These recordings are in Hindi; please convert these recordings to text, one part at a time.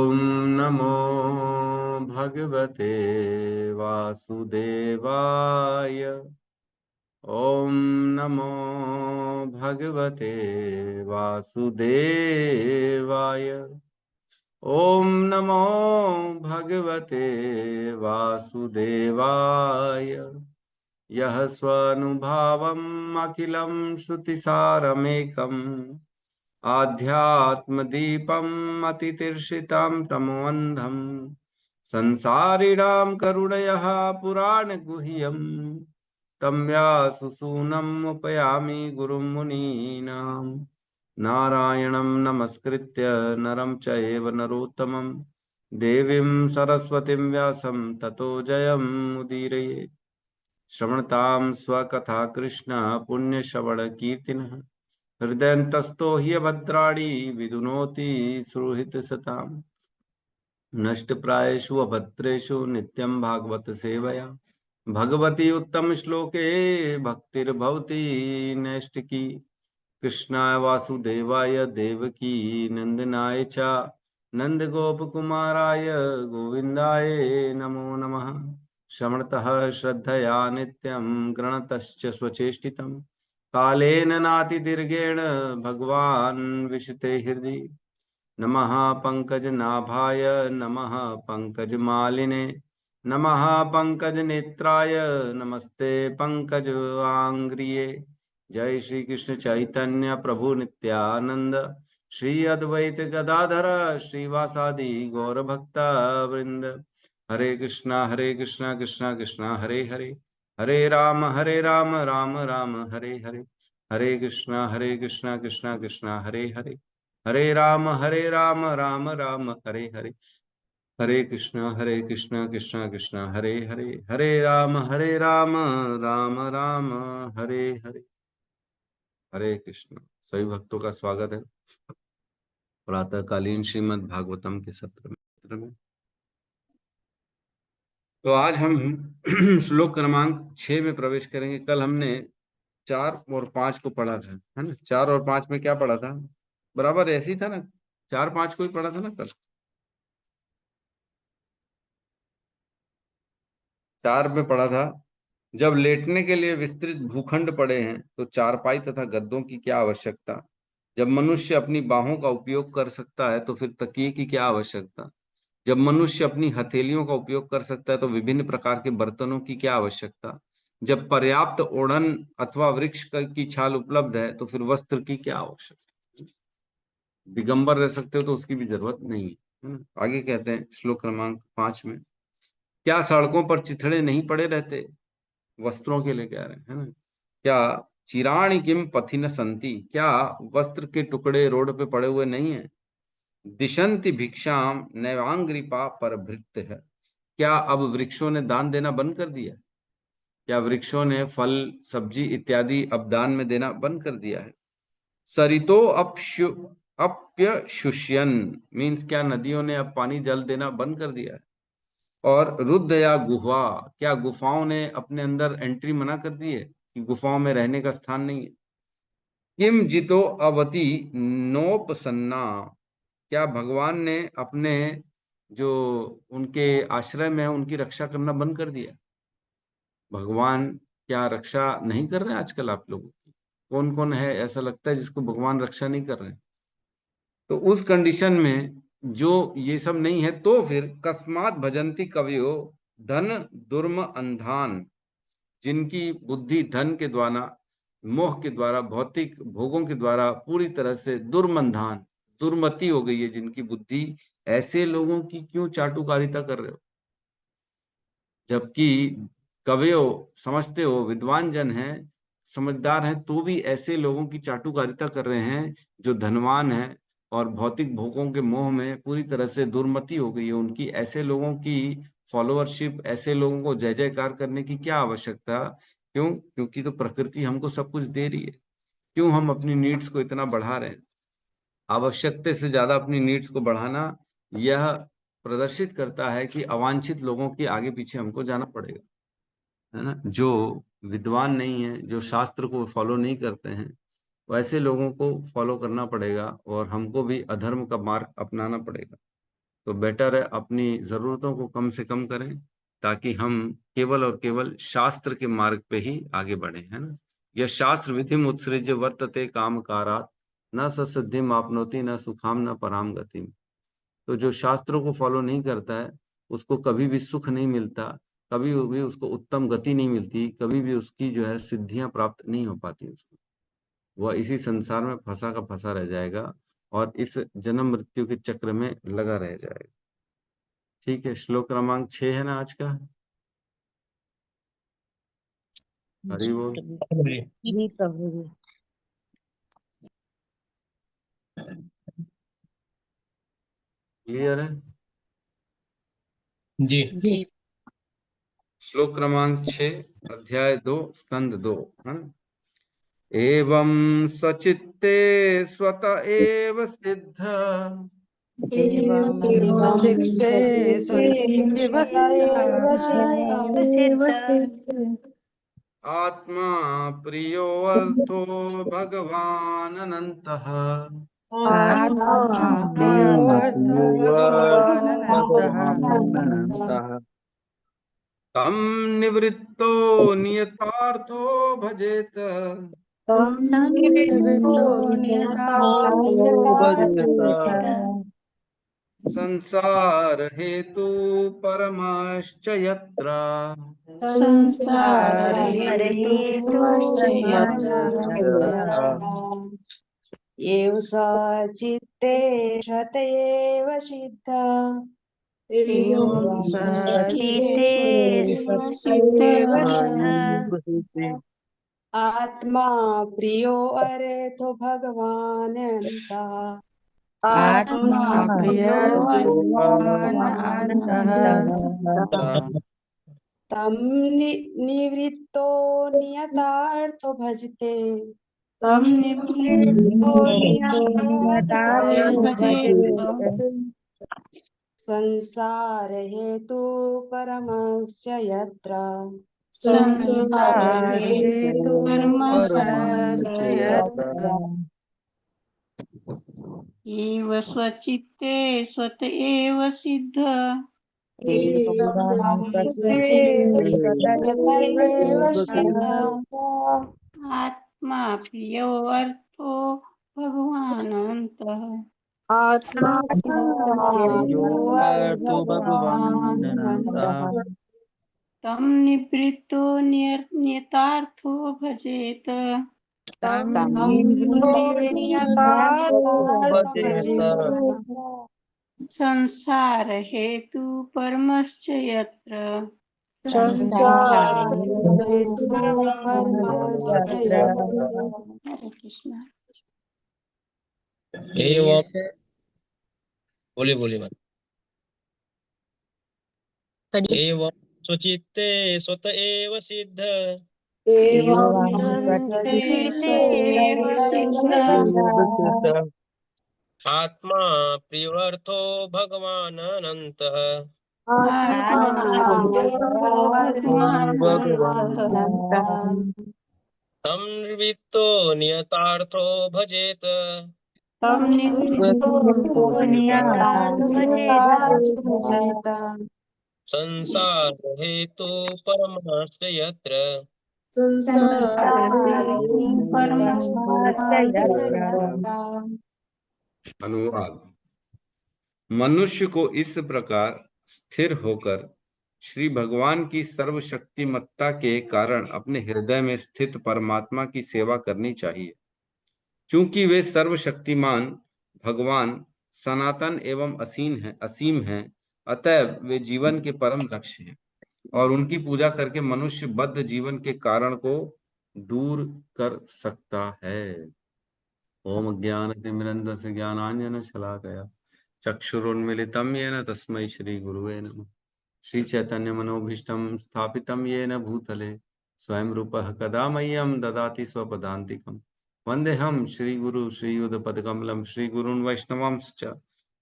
ॐ नमो भगवते वासुदेवाय। ॐ नमो भगवते वासुदेवाय। ॐ नमो भगवते वासुदेवाय। यः स्वानुभावम् अखिलं श्रुतिसारमेकम् आध्यात्मदीपम् अतितीर्षितं तमोऽन्धम् संसारिणां करुणयः पुराणगुह्यम् तं व्याससूनम् उपयामि गुरुं मुनीनां। नारायणं नमस्कृत्य नरं चैव नरोत्तमं देवीं सरस्वतीं व्यासं ततो जयमुदीरये। श्रवणतां स्वकथा कृष्ण पुण्यश्रवणकीर्तिनः हृदयन्तस्थो ह्यभद्राणि विदुनोति सुहृत्सताम्। नष्टप्रायेषु अभद्रेषु नित्यं भागवत सेवया भगवती उत्तम श्लोके भक्तिर्भवति नैष्टिकी। कृष्णाय वासुदेवाय देवकी नंदनाय च नंदगोपकुमाराय गोविन्दाय नमो नमः। शमणतः श्रद्धया नित्यं गृणतश्च स्वचेष्टितं कालेन नातिदीर्घेण भगवान् विशते हृदि। नमः पंकजनाभाय नमः पंकजमालिने नमः पंकजनेत्राय नमस्ते पंकजांग्रिये। जय श्री कृष्ण चैतन्य प्रभु नित्यानंद श्री अद्वैत गदाधर श्रीवासादि गौर भक्त वृंद। हरे कृष्णा कृष्णा कृष्णा हरे हरे, हरे राम राम राम हरे हरे। हरे कृष्णा कृष्णा कृष्णा हरे हरे, हरे राम राम राम हरे हरे। हरे कृष्णा कृष्णा कृष्णा हरे हरे, हरे राम राम राम हरे हरे। हरे कृष्ण। सभी भक्तों का स्वागत है प्रातःकालीन श्रीमद् भागवतम के सत्र में। तो आज हम श्लोक क्रमांक 6 में प्रवेश करेंगे। कल हमने 4 और 5 को पढ़ा था, है ना। 4 और 5 में क्या पढ़ा था? बराबर ऐसे ही था ना, 4-5 को ही पढ़ा था ना कल। 4 में पढ़ा था, जब लेटने के लिए विस्तृत भूखंड पड़े हैं तो चारपाई तथा गद्दों की क्या आवश्यकता। जब मनुष्य अपनी बाहों का उपयोग कर सकता है तो फिर तकिए की क्या आवश्यकता। जब मनुष्य अपनी हथेलियों का उपयोग कर सकता है तो विभिन्न प्रकार के बर्तनों की क्या आवश्यकता। जब पर्याप्त ओढ़न अथवा वृक्ष की छाल उपलब्ध है तो फिर वस्त्र की क्या आवश्यकता। दिगंबर रह सकते हो तो उसकी भी जरूरत नहीं है ना? आगे कहते हैं श्लोक क्रमांक 5 में, क्या सड़कों पर चिथड़े नहीं पड़े रहते। वस्त्रों के लिए कह रहे हैं, है ना। क्या चिराणि किम पथि न संति, क्या वस्त्र के टुकड़े रोड पे पड़े हुए नहीं है। दिशंति भिक्षाम नैवांग्रिपा पर भृत है, क्या अब वृक्षों ने दान देना बंद कर दिया। क्या वृक्षों ने फल सब्जी इत्यादि अब दान में देना बंद कर दिया है। सरितो अप्यशुष्यन मीन्स क्या नदियों ने अब पानी जल देना बंद कर दिया है। और रुद्ध या गुहा, क्या गुफाओं ने अपने अंदर एंट्री मना कर दी है कि गुफाओं में रहने का स्थान नहीं है। किम जितो अवति नोपसन्ना, क्या भगवान ने अपने जो उनके आश्रय में है उनकी रक्षा करना बंद कर दिया। भगवान क्या रक्षा नहीं कर रहे हैं आजकल आप लोगों की। कौन कौन है ऐसा लगता है जिसको भगवान रक्षा नहीं कर रहे हैं। तो उस कंडीशन में जो ये सब नहीं है तो फिर कस्मात भजंती कवियो धन दुर्म अंधान, जिनकी बुद्धि धन के द्वारा मोह के द्वारा भौतिक भोगों के द्वारा पूरी तरह से दुर्मंधान दुर्मति हो गई है जिनकी बुद्धि, ऐसे लोगों की क्यों चाटुकारिता कर रहे हो। जबकि कवियो समझते हो विद्वान जन हैं समझदार हैं तो भी ऐसे लोगों की चाटुकारिता कर रहे हैं जो धनवान है और भौतिक भोगों के मोह में पूरी तरह से दुर्मति हो गई है उनकी। ऐसे लोगों की फॉलोअरशिप, ऐसे लोगों को जय जयकार करने की क्या आवश्यकता। क्यों? क्योंकि तो प्रकृति हमको सब कुछ दे रही है। क्यों हम अपनी नीड्स को इतना बढ़ा रहे हैं। आवश्यकता से ज्यादा अपनी नीड्स को बढ़ाना यह प्रदर्शित करता है कि अवांछित लोगों के आगे पीछे हमको जाना पड़ेगा, है ना। जो विद्वान नहीं है, जो शास्त्र को फॉलो नहीं करते हैं, वैसे लोगों को फॉलो करना पड़ेगा और हमको भी अधर्म का मार्ग अपनाना पड़ेगा। तो बेटर है अपनी जरूरतों को कम से कम करें, ताकि हम केवल और केवल शास्त्र के मार्ग पे ही आगे बढ़े, है ना। यह शास्त्र विधिम उत्सृज्य वर्तते काम कारात, न सिद्धिम आपनोति न सुखाम न पराम गतिम। तो जो शास्त्रों को फॉलो नहीं करता है उसको कभी भी सुख नहीं मिलता, कभी भी उसको उत्तम गति नहीं मिलती, कभी भी उसकी जो है सिद्धियां प्राप्त नहीं हो पाती उसको। वह इसी संसार में फंसा का फंसा रह जाएगा और इस जन्म मृत्यु के चक्र में लगा रह जाएगा। ठीक है, श्लोक क्रमांक 6 है ना आज का। हरि बोल। जी प्रभु जी। क्लियर है जी जी। श्लोक क्रमांक 6 अध्याय 2 स्कंद 2, है ना। एवं सचित्ते स्वत एव सिद्ध, एवं सचित्ते सचित्ते आत्मा प्रियो अर्थो भगवान अनंतः, आत्मा प्रियो भगवानन्तः तम निवृत्तो नियतार्थो भजेत, संसार हेतु परमश्च यत्र, एव सचित्ते रत एव सिद्ध, आत्मा प्रियो अरेथो भगवान अन्तः, आत्मा प्रियो तम निवृत्तो नियतार्थो भजते, संसार हेतु परमस्य यत्र, एव स्वचित्ते स्वत एव सिद्ध, आत्मा प्रियो अर्थो भगवानन्तः, तं निवृत्तो नियतार्थो भजेत, संसार हेतु परमश्च यत्र, हरे कृष्ण। एवं बोलिए मत। एवं स्वचित्ते स्वत एव सिद्ध, आत्मा प्रियर्थो भगवान अनंतः, तम निवृत्तो नियतार्थो भजेत, संसार हेतु परमश्च यत्र, अनुवाद। मनुष्य को इस प्रकार स्थिर होकर श्री भगवान की सर्वशक्तिमत्ता के कारण अपने हृदय में स्थित परमात्मा की सेवा करनी चाहिए। चूंकि वे सर्वशक्तिमान भगवान सनातन एवं असीम हैं, अतएव वे जीवन के परम लक्ष्य हैं और उनकी पूजा करके मनुष्य बद्ध जीवन के कारण को दूर कर सकता है। ओम ज्ञानतिमिरन्धस्य ज्ञानाञ्जनशलाकया चक्षुरुन्मीलितं येन तस्मै श्री गुरुवे नमः। श्री चैतन्य मनोभीष्टं स्थापितं येन भूतले स्वयं रूपः कदा मह्यं ददाति स्वपदान्तिकम्। वन्देऽहं श्रीगुरु श्रीयुतपदकमलं श्रीगुरून् वैष्णवांश्च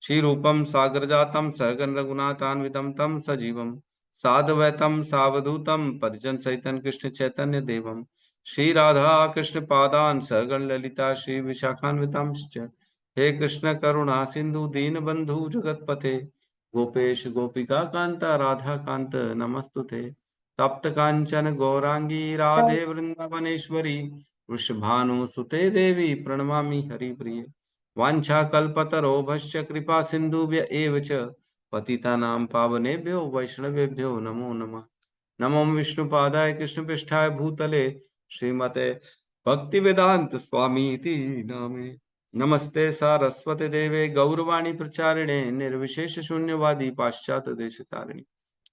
श्रीरूपं सागरजातं सहगण रघुनाथान्वितं तं सजीवं साद्वैतं सावधूतं परिजन सहितं कृष्ण चैतन्य देवं श्री राधा कृष्ण पादान सहगण ललिता श्री विशाखान्वितांश्च। हे कृष्ण करुणा सिंधु दीन बंधु जगतपते गोपेश गोपिका कांत राधा कांत नमस्तुते। तप्त कांचन गौरांगी राधे वृंदावनेश्वरी वृषभानुसुते देवी प्रणमामि हरिप्रिये। वाञ्छाकल्पतरोभश्च कृपा सिन्धुभ्य एव च पतितानां पावनेभ्यो वैष्णवेभ्यो नमो नमः। नमो विष्णुपादाय कृष्णपृष्ठाय भूतले श्रीमते भक्तिवेदांत स्वामी इति नामिने। नमस्ते सारस्वती देवे गौरवाणी प्रचारिणे निर्विशेष शून्यवादी पाश्चात्य देश तारिणी।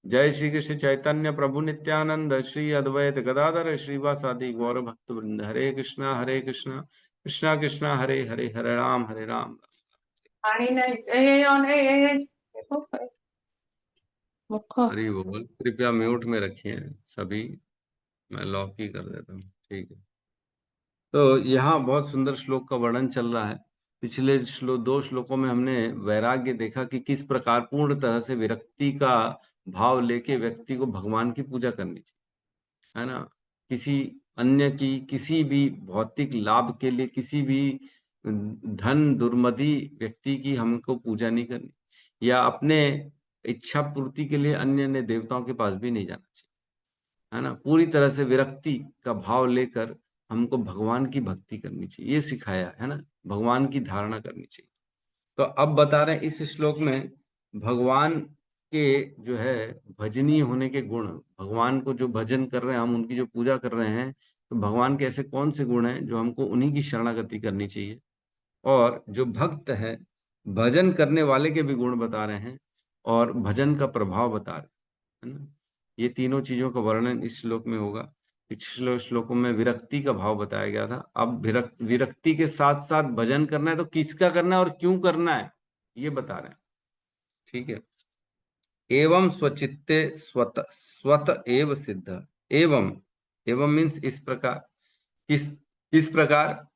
जय श्री कृष्ण चैतन्य प्रभु नित्यानंद श्री अद्वैत गदाधर श्रीवासादि गौर भक्त वृंद। हरे कृष्णा कृष्णा कृष्णा हरे हरे, हरे राम पानी नहीं हरि बोल। कृपया म्यूट में रखिए सभी, मैं लॉक ही कर देता हूँ। ठीक है, तो यहाँ बहुत सुंदर श्लोक का वर्णन चल रहा है। पिछले दो श्लोकों में हमने वैराग्य देखा कि किस प्रकार पूर्ण तरह से विरक्ति का भाव लेके व्यक्ति को भगवान की पूजा करनी चाहिए, है ना। किसी अन्य की किसी भी भौतिक लाभ के लिए, किसी भी धन दुर्मदि व्यक्ति की हमको पूजा नहीं करनी, या अपने इच्छा पूर्ति के लिए अन्य अन्य देवताओं के पास भी नहीं जाना चाहिए, है ना। पूरी तरह से विरक्ति का भाव लेकर हमको भगवान की भक्ति करनी चाहिए, ये सिखाया है ना, भगवान की धारणा करनी चाहिए। तो अब बता रहे हैं इस श्लोक में भगवान के जो है भजनीय होने के गुण, भगवान को जो भजन कर रहे हैं हम, उनकी जो पूजा कर रहे हैं, तो भगवान के ऐसे कौन से गुण हैं जो हमको उन्हीं की शरणागति करनी चाहिए। और जो भक्त है, भजन करने वाले के भी गुण बता रहे हैं और भजन का प्रभाव बता रहे हैं, है ना। ये तीनों चीजों का वर्णन इस श्लोक में होगा। पिछले श्लोकों में विरक्ति का भाव बताया गया था, अब विरक्ति के साथ साथ भजन करना है, तो किसका करना है और क्यों करना है ये बता रहे हैं। ठीक है, एवं स्वचित्ते स्वत एव सिद्ध। एवं मीन्स इस प्रकार, किस प्रकार,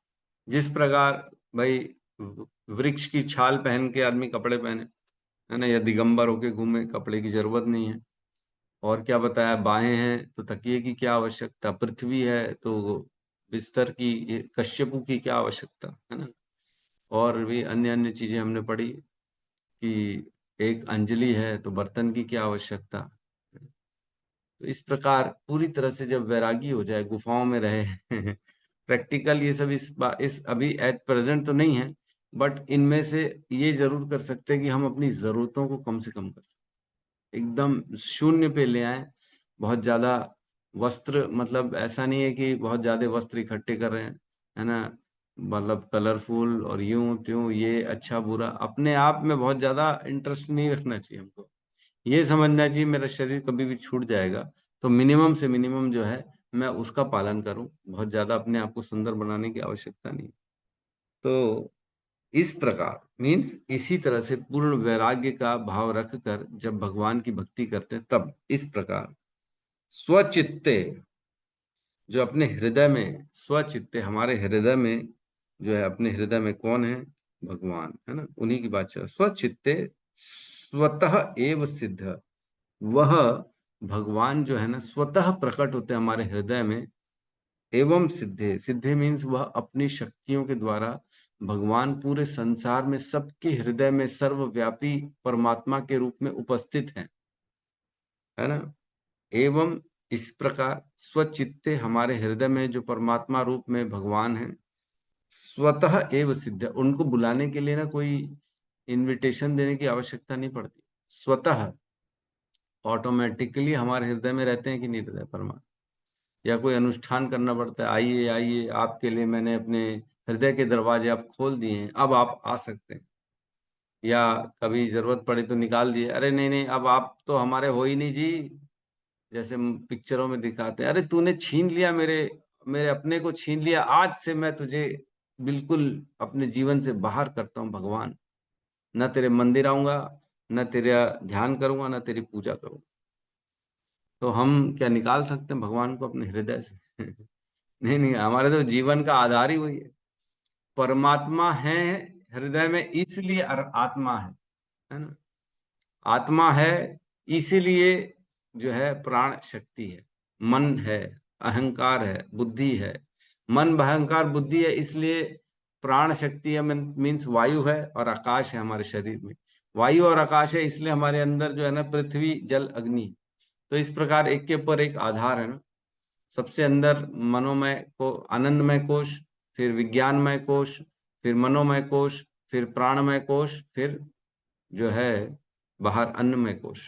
जिस प्रकार भाई वृक्ष की छाल पहन के आदमी कपड़े पहने, है ना, या दिगंबर होके घूमे, कपड़े की जरूरत नहीं है। और क्या बताया, बाहें हैं तो तकिए की क्या आवश्यकता, पृथ्वी है तो बिस्तर की, कश्यपु की क्या आवश्यकता, है ना। और भी अन्य अन्य चीजें हमने पढ़ी कि एक अंजलि है तो बर्तन की क्या आवश्यकता। तो इस प्रकार पूरी तरह से जब वैरागी हो जाए, गुफाओं में रहे प्रैक्टिकल ये सब इस अभी एट प्रेजेंट तो नहीं है, बट इनमें से ये जरूर कर सकते हैं कि हम अपनी जरूरतों को कम से कम कर सकते, एकदम शून्य पे ले आए। बहुत ज्यादा वस्त्र, मतलब ऐसा नहीं है कि बहुत ज्यादा वस्त्र इकट्ठे कर रहे हैं, है ना, मतलब कलरफुल और यूं त्यों, ये अच्छा बुरा, अपने आप में बहुत ज्यादा इंटरेस्ट नहीं रखना चाहिए हमको। ये समझना चाहिए मेरा शरीर कभी भी छूट जाएगा तो मिनिमम से मिनिमम जो है मैं उसका पालन करूं, बहुत ज्यादा अपने आप को सुंदर बनाने की आवश्यकता नहीं। तो इस प्रकार मीन्स इसी तरह से पूर्ण वैराग्य का भाव रखकर जब भगवान की भक्ति करते हैं, तब इस प्रकार स्वचित्ते, जो अपने हृदय में, स्वचित्ते हमारे हृदय में जो है, अपने हृदय में कौन है, भगवान, है ना, उन्हीं की बात चल। स्वचित्ते स्वतः एव सिद्ध, वह भगवान जो है ना स्वतः प्रकट होते हैं हमारे हृदय में। एवं सिद्धे, सिद्धे मीन्स वह अपनी शक्तियों के द्वारा भगवान पूरे संसार में सबके हृदय में सर्वव्यापी परमात्मा के रूप में उपस्थित हैं, है ना। एवं इस प्रकार स्वचित्ते, हमारे हृदय में जो परमात्मा रूप में भगवान है, स्वतः एव सिद्ध, उनको बुलाने के लिए ना कोई इनविटेशन देने की आवश्यकता नहीं पड़ती, स्वतः ऑटोमेटिकली हमारे हृदय में रहते हैं कि नहीं रहते परमात्मा, या कोई अनुष्ठान करना पड़ता है, आइए आइए आपके लिए मैंने अपने हृदय के दरवाजे आप खोल दिए हैं, अब आप आ सकते हैं, या कभी जरूरत पड़े तो निकाल दिए, अरे नहीं नहीं अब आप तो हमारे हो ही नहीं जी, जैसे पिक्चरों में दिखाते हैं, अरे तूने छीन लिया मेरे मेरे अपने को छीन लिया, आज से मैं तुझे बिल्कुल अपने जीवन से बाहर करता हूँ भगवान, न तेरे मंदिर आऊंगा, न तेरा ध्यान करूंगा, न तेरी पूजा करूंगा। तो हम क्या निकाल सकते हैं भगवान को अपने हृदय से नहीं नहीं, हमारे तो जीवन का आधार ही वही है, परमात्मा है हृदय में, इसलिए आत्मा है ना। आत्मा है इसीलिए जो है प्राण शक्ति है, मन है, अहंकार है, बुद्धि है। मन अहंकार बुद्धि है इसलिए प्राण शक्ति है, मीन्स वायु है और आकाश है हमारे शरीर में। वायु और आकाश है, इसलिए हमारे अंदर जो है ना पृथ्वी जल अग्नि। तो इस प्रकार एक के ऊपर एक आधार है ना। सबसे अंदर मनोमय को आनंदमय कोश, फिर विज्ञानमय कोश, फिर मनोमय कोश, फिर प्राणमय कोश, फिर जो है बाहर अन्नमय कोश।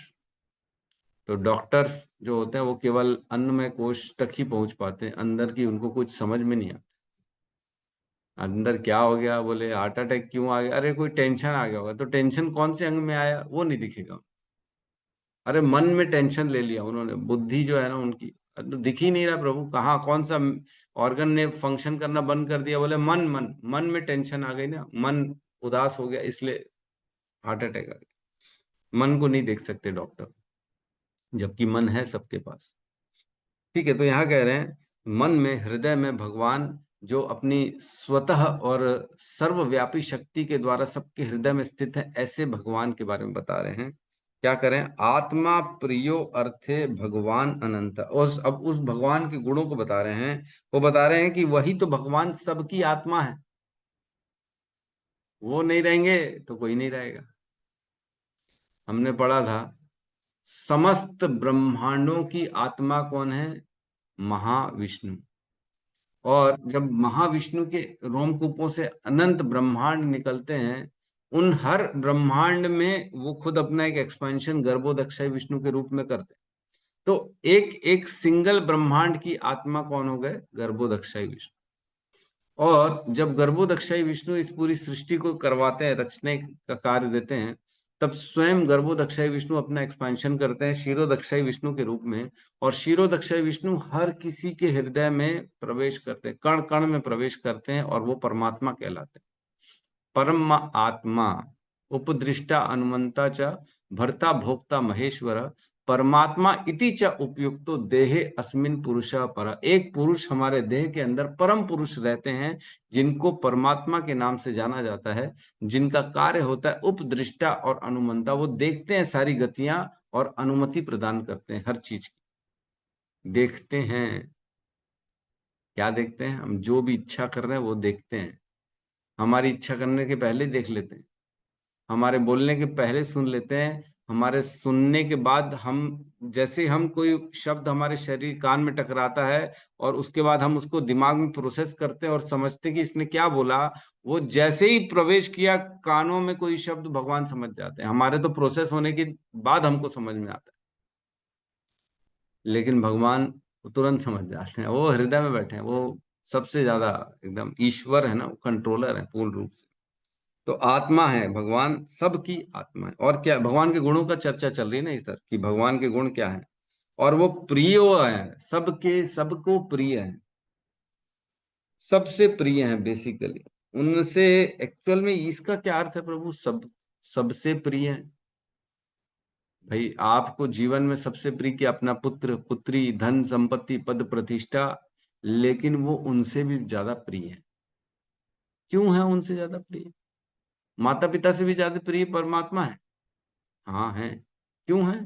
तो डॉक्टर्स जो होते हैं वो केवल अन्नमय कोश तक ही पहुंच पाते हैं, अंदर की उनको कुछ समझ में नहीं आता। अंदर क्या हो गया, बोले हार्ट अटैक क्यों आ गया, अरे कोई टेंशन आ गया होगा, तो टेंशन कौन से अंग में आया वो नहीं दिखेगा। अरे मन में टेंशन ले लिया उन्होंने, बुद्धि जो है ना उनकी, तो दिख ही नहीं रहा प्रभु, कहाँ कौन सा ऑर्गन ने फंक्शन करना बंद कर दिया, बोले मन मन मन में टेंशन आ गई ना, मन उदास हो गया इसलिए हार्ट अटैक आ गया। मन को नहीं देख सकते डॉक्टर, जबकि मन है सबके पास। ठीक है, तो यहाँ कह रहे हैं मन में, हृदय में भगवान जो अपनी स्वतः और सर्वव्यापी शक्ति के द्वारा सबके हृदय में स्थित है, ऐसे भगवान के बारे में बता रहे हैं। क्या करें, आत्मा प्रियो अर्थे भगवान अनंत। अब उस भगवान के गुणों को बता रहे हैं। वो बता रहे हैं कि वही तो भगवान सबकी आत्मा है, वो नहीं रहेंगे तो कोई नहीं रहेगा। हमने पढ़ा था समस्त ब्रह्मांडों की आत्मा कौन है, महाविष्णु। और जब महाविष्णु के रोमकूपों से अनंत ब्रह्मांड निकलते हैं, उन हर ब्रह्मांड में वो खुद अपना एक एक्सपेंशन गर्भोदक्षय विष्णु के रूप में करते हैं। तो एक एक सिंगल ब्रह्मांड की आत्मा कौन हो गए, गर्भोदक्षय विष्णु। और जब गर्भोदक्षय विष्णु इस पूरी सृष्टि को करवाते हैं, रचने का कार्य देते हैं, तब स्वयं गर्भोदक्षय विष्णु अपना एक्सपेंशन करते हैं क्षीरोदक्षय विष्णु के रूप में। और क्षीरोदक्षय विष्णु हर किसी के हृदय में प्रवेश करते हैं, कण कण में प्रवेश करते हैं, और वो परमात्मा कहलाते हैं। परम आत्मा उपदृष्टा अनुमंता च भर्ता भोक्ता महेश्वर परमात्मा इति च उपयुक्तो देहे अस्मिन पुरुषः पर। एक पुरुष हमारे देह के अंदर परम पुरुष रहते हैं, जिनको परमात्मा के नाम से जाना जाता है, जिनका कार्य होता है उपदृष्टा और अनुमंता। वो देखते हैं सारी गतियां और अनुमति प्रदान करते हैं हर चीज की। देखते हैं, क्या देखते हैं, हम जो भी इच्छा कर रहे हैं वो देखते हैं। हमारी इच्छा करने के पहले देख लेते हैं, हमारे बोलने के पहले सुन लेते हैं, हमारे सुनने के बाद हम, जैसे हम कोई शब्द हमारे शरीर कान में टकराता है और उसके बाद हम उसको दिमाग में प्रोसेस करते हैं और समझते हैं कि इसने क्या बोला, वो जैसे ही प्रवेश किया कानों में कोई शब्द, भगवान समझ जाते हैं। हमारे तो प्रोसेस होने के बाद हमको समझ में आता है, लेकिन भगवान तुरंत समझ जाते हैं, वो हृदय में बैठे हैं, वो सबसे ज्यादा एकदम ईश्वर है ना, वो कंट्रोलर है पूर्ण रूप से। तो आत्मा है भगवान, सबकी आत्मा है। और क्या, भगवान के गुणों का चर्चा चल रही है ना इस तरह कि भगवान के गुण क्या है। और वो प्रिय है, सबके सबको प्रिय है, सबसे प्रिय है बेसिकली उनसे। एक्चुअल में इसका क्या अर्थ है प्रभु, सब सबसे प्रिय है? भाई आपको जीवन में सबसे प्रिय क्या, अपना पुत्र पुत्री, धन संपत्ति, पद प्रतिष्ठा, लेकिन वो उनसे भी ज्यादा प्रिय है। क्यों है उनसे ज्यादा प्रिय? माता पिता से भी ज्यादा प्रिय परमात्मा है? हाँ है। क्यों है?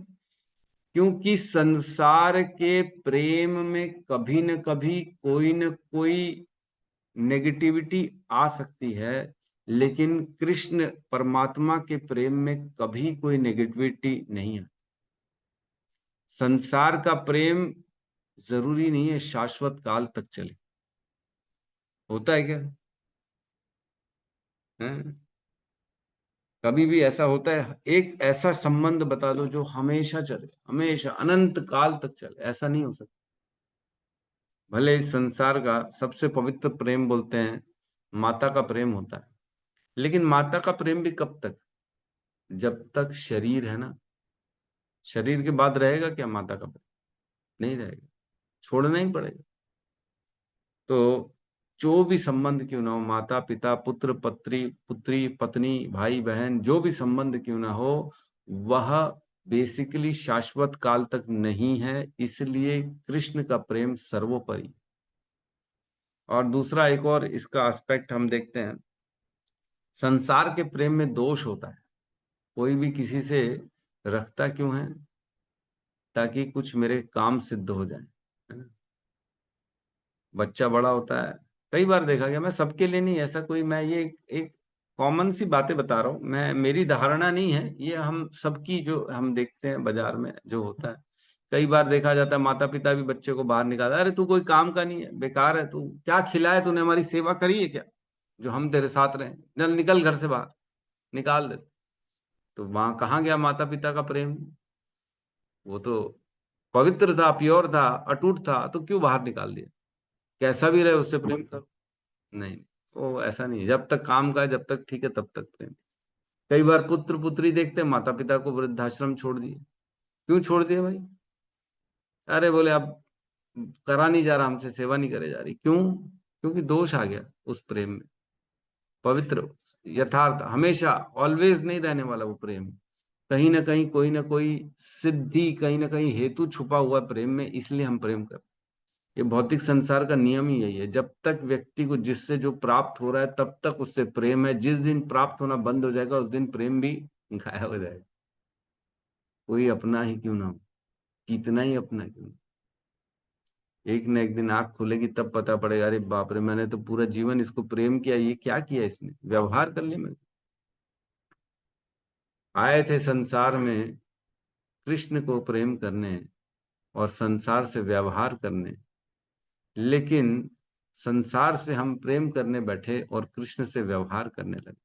क्योंकि संसार के प्रेम में कभी न कभी कोई न कोई नेगेटिविटी आ सकती है, लेकिन कृष्ण परमात्मा के प्रेम में कभी कोई नेगेटिविटी नहीं है। संसार का प्रेम जरूरी नहीं है शाश्वत काल तक चले, होता है क्या है? कभी भी ऐसा होता है? एक ऐसा संबंध बता दो जो हमेशा चले, हमेशा अनंत काल तक चले, ऐसा नहीं हो सकता। भले इस संसार का सबसे पवित्र प्रेम बोलते हैं माता का प्रेम होता है, लेकिन माता का प्रेम भी कब तक, जब तक शरीर है ना। शरीर के बाद रहेगा क्या माता का प्रेम? नहीं रहेगा, छोड़ना ही पड़ेगा। तो जो भी संबंध क्यों ना हो, माता पिता, पुत्र पत्री, पुत्री पत्नी, भाई बहन, जो भी संबंध क्यों ना हो, वह बेसिकली शाश्वत काल तक नहीं है, इसलिए कृष्ण का प्रेम सर्वोपरि। और दूसरा एक और इसका एस्पेक्ट हम देखते हैं, संसार के प्रेम में दोष होता है। कोई भी किसी से रखता क्यों है, ताकि कुछ मेरे काम सिद्ध हो जाए, है ना। बच्चा बड़ा होता है कई बार देखा गया, मैं सबके लिए नहीं, ऐसा कोई, मैं ये एक कॉमन सी बातें बता रहा हूँ, मैं, मेरी धारणा नहीं है ये, हम सबकी जो हम देखते हैं बाजार में जो होता है, कई बार देखा जाता है माता पिता भी बच्चे को बाहर निकालता है, अरे तू कोई काम का नहीं है, बेकार है, तू क्या खिलाया, तूने हमारी सेवा करी है क्या, जो हम तेरे साथ रहे, चल निकल घर से बाहर, निकाल दे। तो वहां कहाँ गया माता पिता का प्रेम? वो तो पवित्र था, प्योर था, अटूट था, तो क्यों बाहर निकाल दिया? कैसा भी रहे उससे प्रेम करो। नहीं, वो ऐसा नहीं है, जब तक काम का है, जब तक ठीक है तब तक प्रेम। कई बार पुत्र पुत्री देखते हैं माता पिता को वृद्धाश्रम छोड़ दिए, क्यों छोड़ दिए भाई? अरे बोले अब करा नहीं जा रहा, हमसे सेवा नहीं करे जा रही, क्यों? क्योंकि दोष आ गया उस प्रेम में। पवित्र, यथार्थ, हमेशा, ऑलवेज नहीं रहने वाला वो प्रेम, कहीं ना कहीं कोई ना कोई सिद्धि, कहीं ना कहीं हेतु छुपा हुआ है प्रेम में, इसलिए हम प्रेम करते हैं। ये भौतिक संसार का नियम ही यही है, जब तक व्यक्ति को जिससे जो प्राप्त हो रहा है तब तक उससे प्रेम है, जिस दिन प्राप्त होना बंद हो जाएगा उस दिन प्रेम भी गायब हो जाएगा। कोई अपना ही क्यों ना हो, कितना ही अपना क्यों ना, एक न एक दिन आंख खुलेगी तब पता पड़ेगा, अरे बाप रे, मैंने तो पूरा जीवन इसको प्रेम किया, ये क्या किया इसने, व्यवहार कर लिया। मैं आए थे संसार में कृष्ण को प्रेम करने और संसार से व्यवहार करने, लेकिन संसार से हम प्रेम करने बैठे और कृष्ण से व्यवहार करने लगे,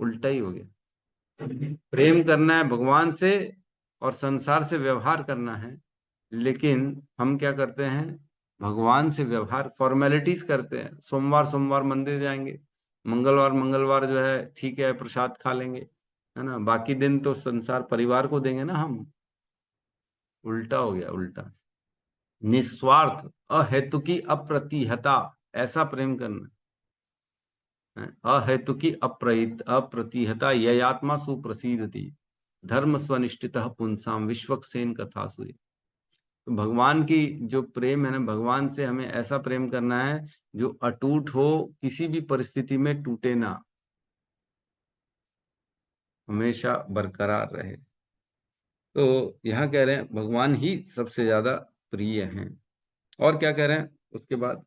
उल्टा ही हो गया। प्रेम करना है भगवान से और संसार से व्यवहार करना है, लेकिन हम क्या करते हैं, भगवान से व्यवहार, फॉर्मेलिटीज करते हैं, सोमवार सोमवार मंदिर जाएंगे, मंगलवार मंगलवार जो है ठीक है प्रसाद खा लेंगे, है ना, बाकी दिन तो संसार परिवार को देंगे ना हम। उल्टा हो गया, उल्टा। निस्वार्थ, अहेतुकी अप्रतिहता, ऐसा प्रेम करना है। अहेतुकी अप्रतिहता ययात्मा सुप्रसीदति, धर्म स्वनिष्ठितः पुंसाम विश्वक्सेन कथा सुई। तो भगवान की जो प्रेम है ना, भगवान से हमें ऐसा प्रेम करना है जो अटूट हो, किसी भी परिस्थिति में टूटे ना, हमेशा बरकरार रहे। तो यहाँ कह रहे हैं भगवान ही सबसे ज्यादा प्रिय हैं। और क्या कह रहे हैं उसके बाद,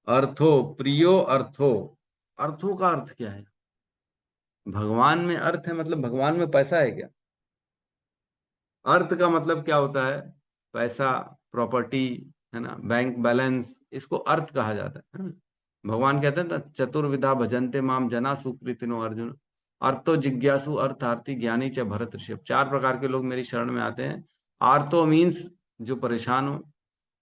अर्थो प्रियो अर्थो, अर्थों का अर्थ क्या है? भगवान में अर्थ है, मतलब भगवान में पैसा है क्या? अर्थ का मतलब क्या होता है? पैसा, प्रॉपर्टी, है ना, बैंक बैलेंस, इसको अर्थ कहा जाता है ना? भगवान कहते हैं ना, चतुर्विधा भजन्ते माम जना सुकृतिनो अर्जुन, अर्थो जिज्ञासु अर्थार्थी ज्ञानी च भरत ऋषभ। 4 प्रकार के लोग मेरी शरण में आते हैं। आर्थो मीन्स जो परेशान हो,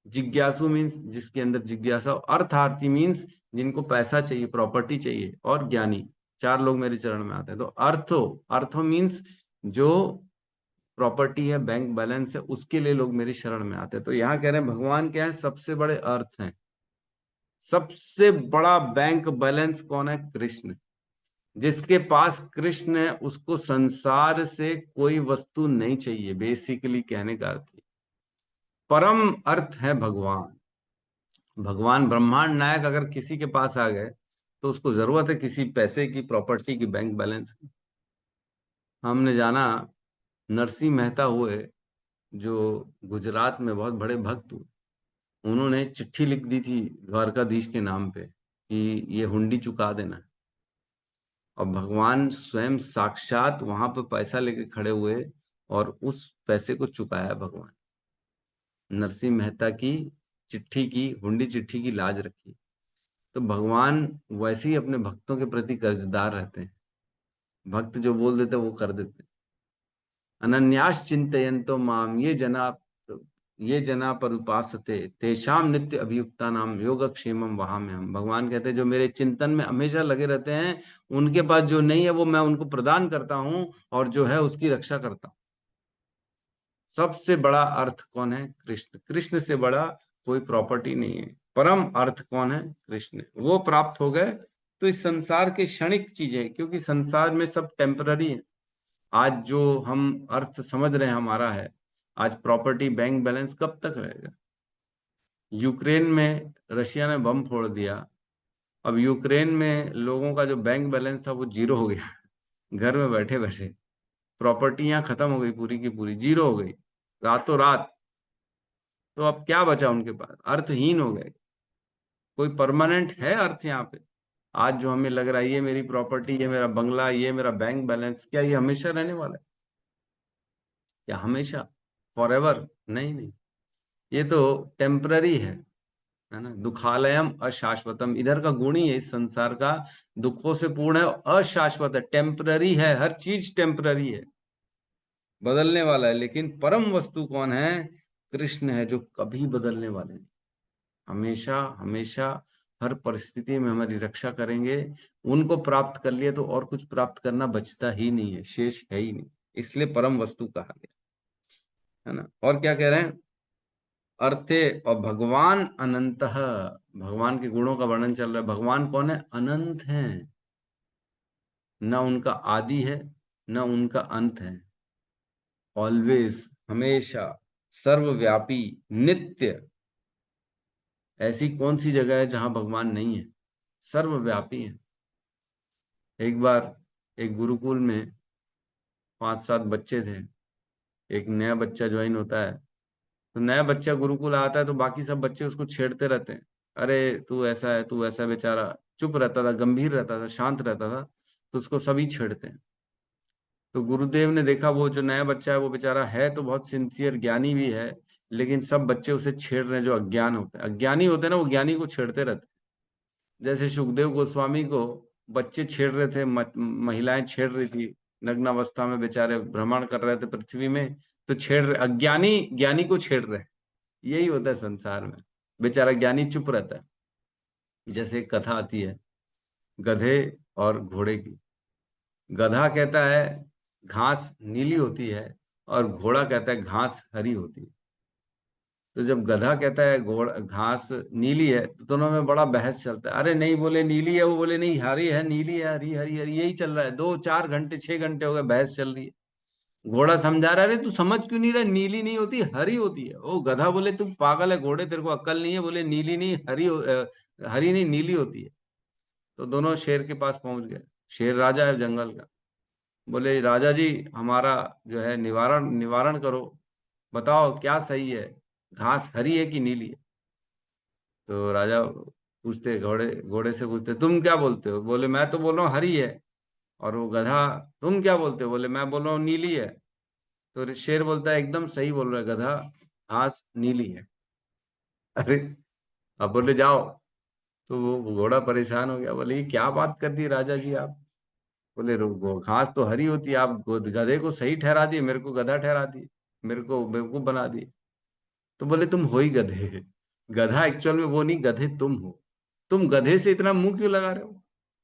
जिज्ञासु मीन्स जिसके अंदर जिज्ञासा हो, अर्थार्थी मीन्स जिनको पैसा चाहिए, प्रॉपर्टी चाहिए, और ज्ञानी। 4 लोग मेरे चरण में आते हैं। तो अर्थो, अर्थो मीन्स जो प्रॉपर्टी है, बैंक बैलेंस है, उसके लिए लोग मेरी शरण में आते हैं। तो यहाँ कह रहे हैं भगवान क्या है, सबसे बड़े अर्थ हैं। सबसे बड़ा बैंक बैलेंस कौन है? कृष्ण। जिसके पास कृष्ण है उसको संसार से कोई वस्तु नहीं चाहिए, बेसिकली कहने का अर्थ। परम अर्थ है भगवान। भगवान ब्रह्मांड नायक अगर किसी के पास आ गए तो उसको जरूरत है किसी पैसे की, प्रॉपर्टी की, बैंक बैलेंस की। हमने जाना नरसिंह मेहता हुए, जो गुजरात में बहुत बड़े भक्त हुए, उन्होंने चिट्ठी लिख दी थी द्वारकाधीश के नाम पे कि ये हुंडी चुका देना। और भगवान स्वयं साक्षात वहां पे पैसा लेके खड़े हुए और उस पैसे को चुकाया भगवान। नरसिंह मेहता की चिट्ठी की, हुंडी चिट्ठी की लाज रखी। तो भगवान वैसे ही अपने भक्तों के प्रति कर्जदार रहते हैं। भक्त जो बोल देते वो कर देते। अनन्यास चिंतयन्तो माम ये जना पर उपासते तेषाम नित्य अभियुक्ता नाम योगक्षेमम वहां में हम। भगवान कहते हैं जो मेरे चिंतन में हमेशा लगे रहते हैं, उनके पास जो नहीं है वो मैं उनको प्रदान करता हूं, और जो है उसकी रक्षा करता हूं। सबसे बड़ा अर्थ कौन है? कृष्ण। कृष्ण से बड़ा कोई प्रॉपर्टी नहीं है। परम अर्थ कौन है? कृष्ण। वो प्राप्त हो गए तो इस संसार के क्षणिक चीजें, क्योंकि संसार में सब टेम्पररी है। आज जो हम अर्थ समझ रहे हैं हमारा है, आज प्रॉपर्टी, बैंक बैलेंस कब तक रहेगा? यूक्रेन में रशिया ने बम फोड़ दिया, अब यूक्रेन में लोगों का जो बैंक बैलेंस था वो जीरो हो गया। घर में बैठे बैठे प्रॉपर्टियां खत्म हो गई, पूरी की पूरी जीरो हो गई रातों रात। तो अब क्या बचा उनके पास? अर्थहीन हो गए। कोई परमानेंट है अर्थ यहाँ पे? आज जो हमें लग रहा है ये मेरी प्रॉपर्टी, ये मेरा बंगला, ये मेरा बैंक बैलेंस, क्या ये हमेशा रहने वाला है? क्या हमेशा फॉर एवर? नहीं नहीं, ये तो टेम्पररी है ना। दुखालयम अशाश्वतम, इधर का गुण ही है इस संसार का, दुखों से पूर्ण है, अशाश्वत है, टेम्पररी है, हर चीज टेम्पररी है, बदलने वाला है। लेकिन परम वस्तु कौन है? कृष्ण है, जो कभी बदलने वाले नहीं, हमेशा हमेशा हर परिस्थिति में हमारी रक्षा करेंगे। उनको प्राप्त कर लिए तो और कुछ प्राप्त करना बचता ही नहीं है, शेष है ही नहीं, इसलिए परम वस्तु कहा गया, है ना। और क्या कह रहे हैं? अर्थे, और भगवान अनंत, भगवान के गुणों का वर्णन चल रहा है। भगवान कौन है? अनंत हैं, न उनका आदि है न उनका अंत है, ऑलवेज, हमेशा, सर्वव्यापी, नित्य। ऐसी कौन सी जगह है जहां भगवान नहीं है? सर्वव्यापी है। एक बार एक गुरुकुल में 5-7 बच्चे थे, एक नया बच्चा ज्वाइन होता है, तो नया बच्चा गुरुकुल आता है तो बाकी सब बच्चे उसको छेड़ते रहते हैं, अरे तू ऐसा है, तू ऐसा। बेचारा चुप रहता था, गंभीर रहता था, शांत रहता था, तो उसको सभी छेड़ते हैं। तो गुरुदेव ने देखा वो जो नया बच्चा है वो बेचारा है तो बहुत सिंसियर, ज्ञानी भी है, लेकिन सब बच्चे उसे छेड़ रहे हैं, जो अज्ञान होते हैं, अज्ञानी होते हैं ना, वो ज्ञानी को छेड़ते रहते हैं। जैसे सुखदेव गोस्वामी को बच्चे छेड़ रहे थे, महिलाएं छेड़ रही थी, नग्नावस्था में बेचारे भ्रमण कर रहे थे पृथ्वी में, तो छेड़ रहे, अज्ञानी ज्ञानी को छेड़ रहे हैं। यही होता है संसार में, बेचारा ज्ञानी चुप रहता है। जैसे एक कथा आती है गधे और घोड़े की। गधा कहता है घास नीली होती है, और घोड़ा कहता है घास हरी होती है। तो जब गधा कहता है घोड़ा घास नीली है, तो दोनों में बड़ा बहस चलता है, अरे नहीं बोले नीली है, वो बोले नहीं हरी है, नीली है, हरी हरी हरी, यही चल रहा है। 2-4 घंटे 6 घंटे हो गए, बहस चल रही है। घोड़ा समझा रहा है, अरे तू समझ क्यों नहीं रहा, नीली नहीं होती हरी होती है। वो गधा बोले तू पागल है घोड़े, तेरे को अक्ल नहीं है, बोले नीली नहीं हरी हरी नहीं नीली होती है। तो दोनों शेर के पास पहुंच गए। शेर राजा है जंगल का। बोले राजा जी, हमारा जो है निवारण निवारण करो, बताओ क्या सही है, घास हरी है कि नीली है? तो राजा पूछते, घोड़े घोड़े से पूछते, तुम क्या बोलते हो? बोले मैं तो बोल रहा हूँ हरी है। और वो गधा, तुम क्या बोलते हो? बोले मैं बोल रहा हूँ नीली है। तो शेर बोलता है एकदम सही बोल रहा है गधा, घास नीली है। अरे, अब बोले जाओ। तो वो घोड़ा परेशान हो गया, बोले ये क्या बात कर दी राजा जी आप? बोले रुको, घास तो हरी होती है, आप गधे को सही ठहरा दिए, मेरे को गधा ठहरा दिए, मेरे को बेवकूफ बना दिए। तो बोले तुम हो ही गधे, गधा एक्चुअल में वो नहीं, गधे तुम हो। तुम गधे से इतना मुंह क्यों लगा रहे हो?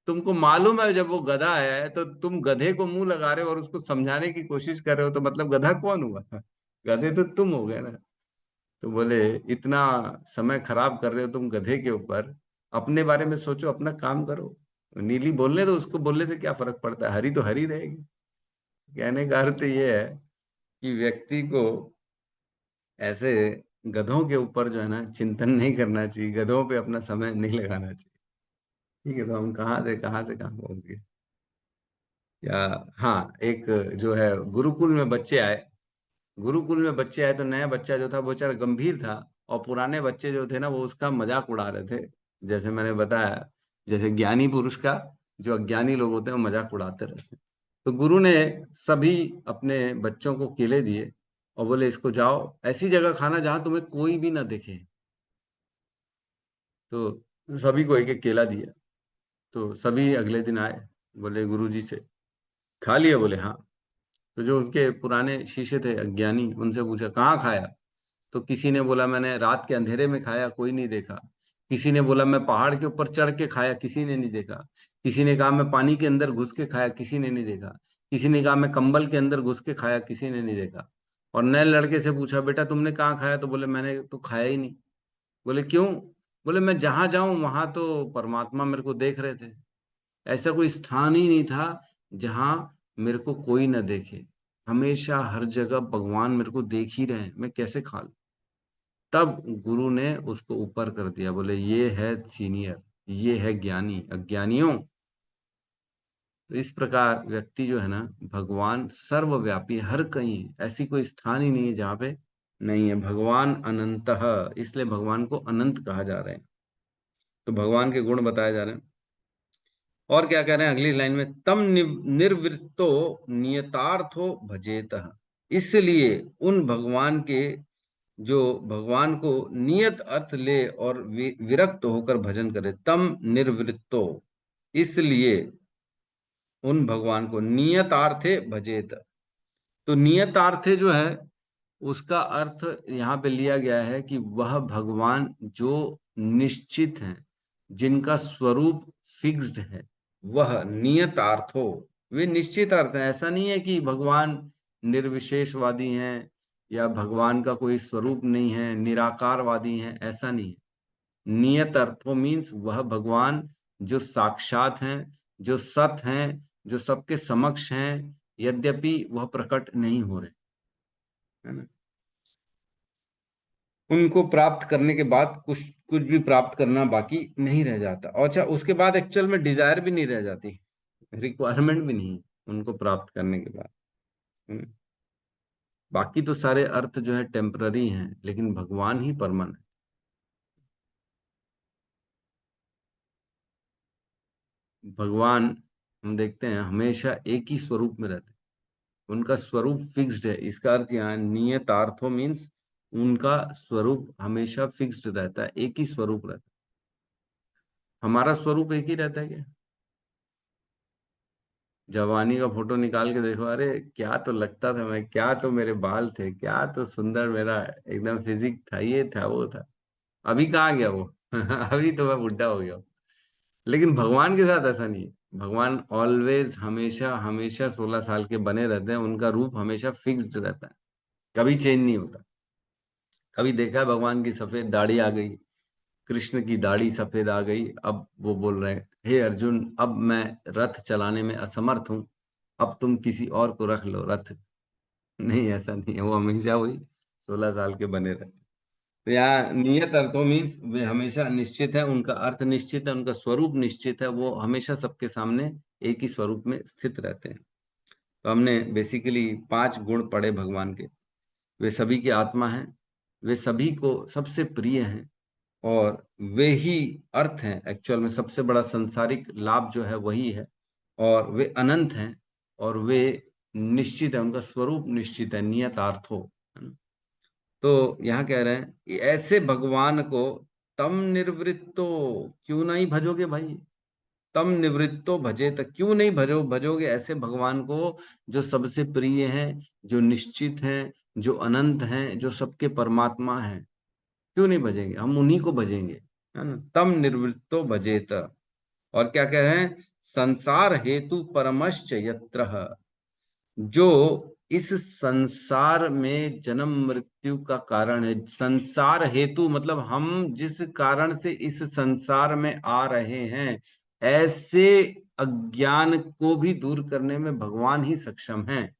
तुमको मालूम है जब वो गधा है तो तुम गधे को मुंह लगा रहे हो और उसको समझाने की कोशिश कर रहे हो, तो मतलब गधा कौन हुआ? गधे तो तुम हो गए ना। तो बोले इतना समय खराब कर रहे हो तुम गधे के ऊपर, अपने बारे में सोचो, अपना काम करो। नीली बोलने दो उसको, बोलने से क्या फर्क पड़ता है, हरी तो हरी रहेगी। कहने का अर्थ ये है कि व्यक्ति को ऐसे गधों के ऊपर जो है ना चिंतन नहीं करना चाहिए, गधों पे अपना समय नहीं लगाना चाहिए। ठीक है, तो हम कहाँ से कहाँ पहुंच गए? या हाँ, एक जो है गुरुकुल में बच्चे आए। गुरुकुल में बच्चे आए तो नया बच्चा जो था वो बेचारा गंभीर था, और पुराने बच्चे जो थे ना वो उसका मजाक उड़ा रहे थे। जैसे मैंने बताया, जैसे ज्ञानी पुरुष का जो अज्ञानी लोग होते हैं वो मजाक उड़ाते रहते हैं। तो गुरु ने सभी अपने बच्चों को केले दिए और बोले इसको जाओ ऐसी जगह खाना जहां तुम्हें कोई भी ना देखे। तो सभी को एक एक केला दिया। तो सभी अगले दिन आए, बोले गुरु जी से खा लिया? बोले हाँ। तो जो उसके पुराने शिष्य थे अज्ञानी, उनसे पूछा कहाँ खाया? तो किसी ने बोला मैंने रात के अंधेरे में खाया, कोई नहीं देखा। किसी ने बोला मैं पहाड़ के ऊपर चढ़ के खाया, किसी ने नहीं देखा। किसी ने कहा मैं पानी के अंदर घुस के खाया, किसी ने नहीं देखा। किसी ने कहा मैं कंबल के अंदर घुस के खाया, किसी ने नहीं देखा। और नए लड़के से पूछा बेटा तुमने कहाँ खाया? तो बोले मैंने तो खाया ही नहीं। बोले क्यों? बोले मैं जहां जाऊं वहां तो परमात्मा मेरे को देख रहे थे, ऐसा कोई स्थान ही नहीं था जहां मेरे को कोई ना देखे। हमेशा हर जगह भगवान मेरे को देख ही रहे हैं, मैं कैसे खा लूं? तब गुरु ने उसको ऊपर कर दिया, बोले ये है सीनियर, ये है ज्ञानी। अज्ञानियों, तो इस प्रकार व्यक्ति जो है ना, भगवान सर्वव्यापी, हर कहीं है, ऐसी कोई स्थान ही नहीं है जहाँ पे नहीं है। भगवान अनंत, इसलिए भगवान को अनंत कहा जा रहा है। तो भगवान के गुण बताए जा रहे हैं। और क्या कह रहे हैं अगली लाइन में, तम निर्वृत्तो नियतार्थो भजेतः, इसलिए उन भगवान के जो भगवान को नियत अर्थ ले और विरक्त होकर भजन करे। तम निर्वृत्तो, इसलिए उन भगवान को नियतार्थे भजेत। तो नियतार्थे जो है उसका अर्थ यहाँ पे लिया गया है कि वह भगवान जो निश्चित हैं, जिनका स्वरूप फिक्स्ड है, वह नियतार्थो, वे निश्चित अर्थ है। ऐसा नहीं है कि भगवान निर्विशेषवादी हैं या भगवान का कोई स्वरूप नहीं है, निराकारवादी हैं, ऐसा नहीं है। नियत अर्थो मीन्स वह भगवान जो साक्षात हैं, जो सत हैं, जो सबके समक्ष हैं, यद्यपि वह प्रकट नहीं हो रहे, है ना। उनको प्राप्त करने के बाद कुछ कुछ भी प्राप्त करना बाकी नहीं रह जाता। और अच्छा, उसके बाद एक्चुअल में डिजायर भी नहीं रह जाती, रिक्वायरमेंट भी नहीं उनको प्राप्त करने के बाद, है ना? बाकी तो सारे अर्थ जो है टेम्पररी हैं, लेकिन भगवान ही परमानेंट। भगवान हम देखते हैं हमेशा एक ही स्वरूप में रहते हैं, उनका स्वरूप फिक्स्ड है। इसका अर्थ यहाँ नियतार्थो मीन्स उनका स्वरूप हमेशा फिक्स्ड रहता है, एक ही स्वरूप रहता है। हमारा स्वरूप एक ही रहता है क्या? जवानी का फोटो निकाल के देखो, अरे क्या तो लगता था मैं, क्या तो मेरे बाल थे, क्या तो सुंदर मेरा एकदम फिजिक था, ये था वो था। अभी कहाँ गया वो अभी तो मैं बुढ़ा हो गया हूँ। लेकिन भगवान के साथ ऐसा नहीं है। भगवान ऑलवेज हमेशा हमेशा 16 साल के बने रहते हैं, उनका रूप हमेशा फिक्स्ड रहता है, कभी चेंज नहीं होता। कभी देखा है भगवान की सफेद दाढ़ी आ गई, कृष्ण की दाढ़ी सफेद आ गई, अब वो बोल रहे हैं हे अर्जुन अब मैं रथ चलाने में असमर्थ हूं, अब तुम किसी और को रख लो रथ। नहीं, ऐसा नहीं है, वो हमेशा वही 16 साल के बने रहते। तो यहाँ नियत अर्थों मीन्स वे हमेशा निश्चित है, उनका अर्थ निश्चित है, उनका स्वरूप निश्चित है, वो हमेशा सबके सामने एक ही स्वरूप में स्थित रहते हैं। तो हमने बेसिकली 5 गुण पढ़े भगवान के। वे सभी की आत्मा हैं, वे सभी को सबसे प्रिय हैं, और वे ही अर्थ हैं। एक्चुअल में सबसे बड़ा सांसारिक लाभ जो है वही है, और वे अनंत हैं, और वे निश्चित है, उनका स्वरूप निश्चित है, नियतार्थो, है ना। तो यहाँ कह रहे हैं कि ऐसे भगवान को तम निर्वृत्तो, क्यों नहीं भजोगे भाई? तम निवृत्तो भजे, तो क्यों नहीं भजोगे ऐसे भगवान को जो सबसे प्रिय हैं, जो निश्चित हैं, जो अनंत हैं, जो सबके परमात्मा हैं। क्यों नहीं भजेंगे? हम उन्हीं को भजेंगे, है ना। तम निर्वृत्तो भजेत। और क्या कह रहे हैं, संसार हेतु परमश्च यत्रः, जो इस संसार में जन्म मृत्यु का कारण है। संसार हेतु मतलब हम जिस कारण से इस संसार में आ रहे हैं, ऐसे अज्ञान को भी दूर करने में भगवान ही सक्षम है।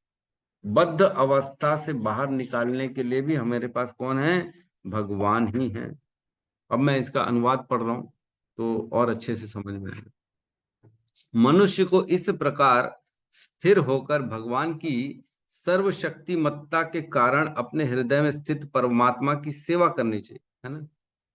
बद्ध अवस्था से बाहर निकालने के लिए भी हमारे पास कौन है? भगवान ही है। अब मैं इसका अनुवाद पढ़ रहा हूं तो और अच्छे से समझ में आएगा। मनुष्य को इस प्रकार स्थिर होकर भगवान की सर्वशक्तिमत्ता के कारण अपने हृदय में स्थित परमात्मा की सेवा करनी चाहिए, है ना।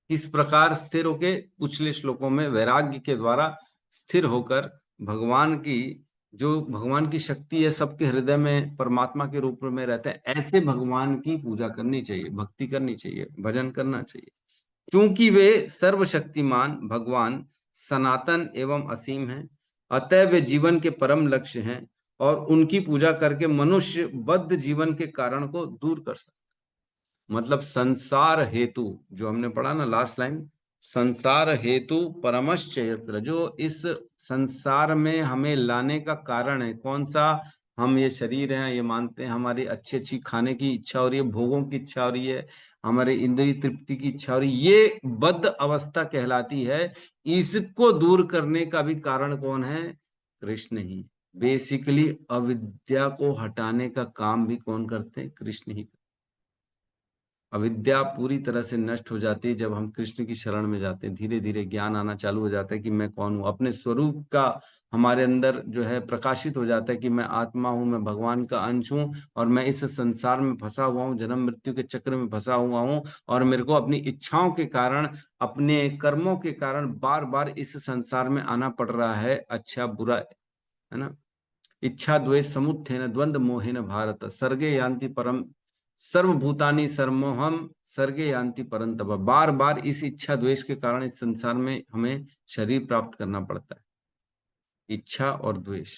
किस प्रकार स्थिर होके, पिछले श्लोकों में वैराग्य के द्वारा स्थिर होकर भगवान की, जो भगवान की शक्ति है सबके हृदय में परमात्मा के रूप में रहते हैं, ऐसे भगवान की पूजा करनी चाहिए, भक्ति करनी चाहिए, भजन करना चाहिए। क्योंकि वे सर्वशक्तिमान भगवान सनातन एवं असीम हैं, अतः वे जीवन के परम लक्ष्य हैं, और उनकी पूजा करके मनुष्य बद्ध जीवन के कारण को दूर कर सकता। मतलब संसार हेतु, जो हमने पढ़ा ना लास्ट लाइन, संसार हेतु परमश्च यत्र, जो इस संसार में हमें लाने का कारण है, कौन सा? हम ये शरीर हैं, ये मानते हैं, हमारी अच्छी अच्छी खाने की इच्छा हो रही है, भोगों की इच्छा हो रही है, हमारे इंद्रिय तृप्ति की इच्छा हो रही है, ये बद्ध अवस्था कहलाती है। इसको दूर करने का भी कारण कौन है? कृष्ण ही। बेसिकली अविद्या को हटाने का काम भी कौन करते हैं? कृष्ण ही। अविद्या पूरी तरह से नष्ट हो जाती है जब हम कृष्ण की शरण में जाते हैं। धीरे धीरे ज्ञान आना चालू हो जाता है कि मैं कौन हूँ, अपने स्वरूप का हमारे अंदर जो है प्रकाशित हो जाता है कि मैं आत्मा हूँ, मैं भगवान का अंश हूँ और मैं इस संसार में फंसा हुआ हूँ, जन्म मृत्यु के चक्र में फंसा हुआ हूँ और मेरे को अपनी इच्छाओं के कारण, अपने कर्मों के कारण बार बार इस संसार में आना पड़ रहा है, अच्छा बुरा, है ना। इच्छा द्वेष समुत्थेन द्वंद्व मोहेन भारत सर्गे यान्ति परम सर्वभूतानि सर्वमोहम सर्गे यान्ति परंतप। बार बार इस इच्छा द्वेष के कारण इस संसार में हमें शरीर प्राप्त करना पड़ता है, इच्छा और द्वेष।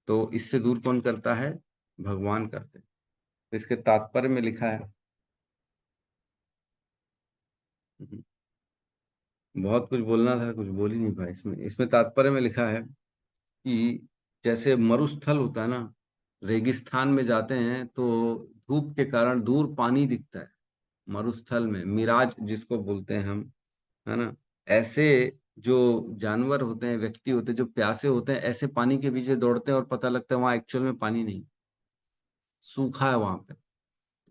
तो इससे दूर कौन करता है? भगवान करते हैं। तो इसके तात्पर्य में लिखा है, बहुत कुछ बोलना था, कुछ बोल ही नहीं पाया। इसमें तात्पर्य में लिखा है कि जैसे मरुस्थल होता है ना, रेगिस्तान में जाते हैं तो धूप के कारण दूर पानी दिखता है, मरुस्थल में मिराज जिसको बोलते हैं हम, है ना। ऐसे जो जानवर होते हैं, व्यक्ति होते हैं जो प्यासे होते हैं, ऐसे पानी के पीछे दौड़ते हैं और पता लगता है वहां एक्चुअल में पानी नहीं, सूखा है वहां पे।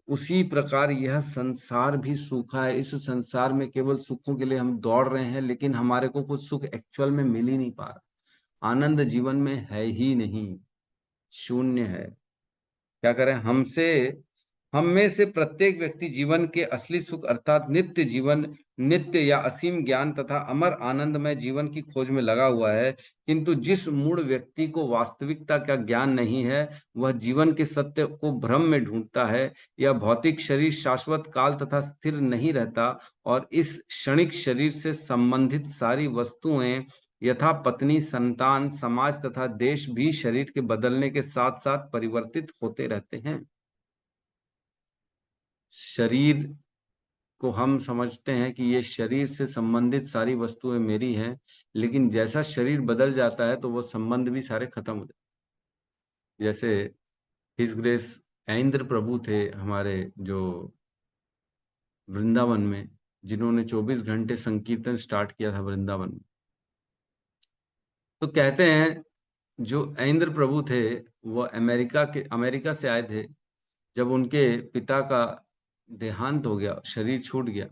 उसी प्रकार यह संसार भी सूखा है। इस संसार में केवल सुखों के लिए हम दौड़ रहे हैं, लेकिन हमारे को कुछ सुख एक्चुअल में मिल ही नहीं पा रहा। आनंद जीवन में है ही नहीं, शून्य है। क्या करें? हम में से प्रत्येक व्यक्ति जीवन के असली सुख अर्थात नित्य जीवन, नित्य या असीम ज्ञान तथा अमर आनंदमय जीवन की खोज में लगा हुआ है। किंतु जिस मूढ़ व्यक्ति को वास्तविकता का ज्ञान नहीं है, वह जीवन के सत्य को भ्रम में ढूंढता है। यह भौतिक शरीर शाश्वत काल तथा स्थिर नहीं रहता और इस क्षणिक शरीर से संबंधित सारी वस्तुएं यथा पत्नी, संतान, समाज तथा देश भी शरीर के बदलने के साथ साथ परिवर्तित होते रहते हैं। शरीर को हम समझते हैं कि ये शरीर से संबंधित सारी वस्तुएं मेरी हैं, लेकिन जैसा शरीर बदल जाता है तो वो संबंध भी सारे खत्म हो जाते। जैसे हिज ग्रेस ऐन्द्र प्रभु थे हमारे, जो वृंदावन में, जिन्होंने 24 घंटे संकीर्तन स्टार्ट किया था वृंदावन में। तो कहते हैं जो ऐन्द्र प्रभु थे वो अमेरिका से आए थे। जब उनके पिता का देहांत हो गया, शरीर छूट गया,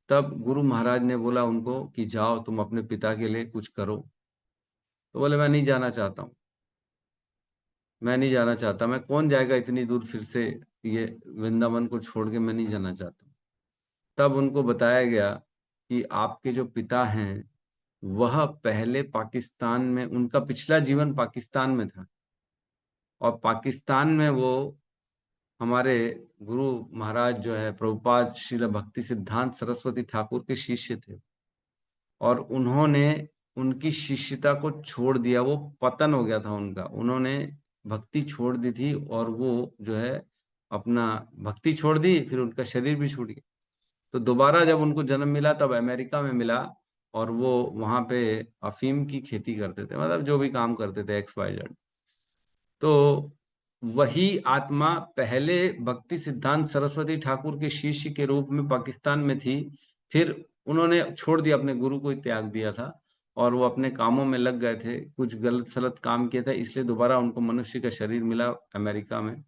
तब गुरु महाराज ने बोला उनको कि जाओ तुम अपने पिता के लिए कुछ करो। तो बोले मैं नहीं जाना चाहता हूँ, मैं नहीं जाना चाहता, मैं कौन जाएगा इतनी दूर फिर से, ये वृंदावन को छोड़ के मैं नहीं जाना चाहता। तब उनको बताया गया कि आपके जो पिता हैं वह पहले पाकिस्तान में, उनका पिछला जीवन पाकिस्तान में था और पाकिस्तान में वो हमारे गुरु महाराज जो है प्रभुपाद श्रील भक्ति सिद्धांत सरस्वती ठाकुर के शिष्य थे और उन्होंने उनकी शिष्यता को छोड़ दिया। वो पतन हो गया था उनका, उन्होंने भक्ति छोड़ दी थी और वो जो है अपना भक्ति छोड़ दी, फिर उनका शरीर भी छूट गया। तो दोबारा जब उनको जन्म मिला तब अमेरिका में मिला और वो वहां पे अफीम की खेती करते थे, मतलब जो भी काम करते थे XYZ। तो वही आत्मा पहले भक्ति सिद्धांत सरस्वती ठाकुर के शिष्य के रूप में पाकिस्तान में थी, फिर उन्होंने छोड़ दिया, अपने गुरु को ही त्याग दिया था और वो अपने कामों में लग गए थे, कुछ गलत सलत काम किया था, इसलिए दोबारा उनको मनुष्य का शरीर मिला अमेरिका में।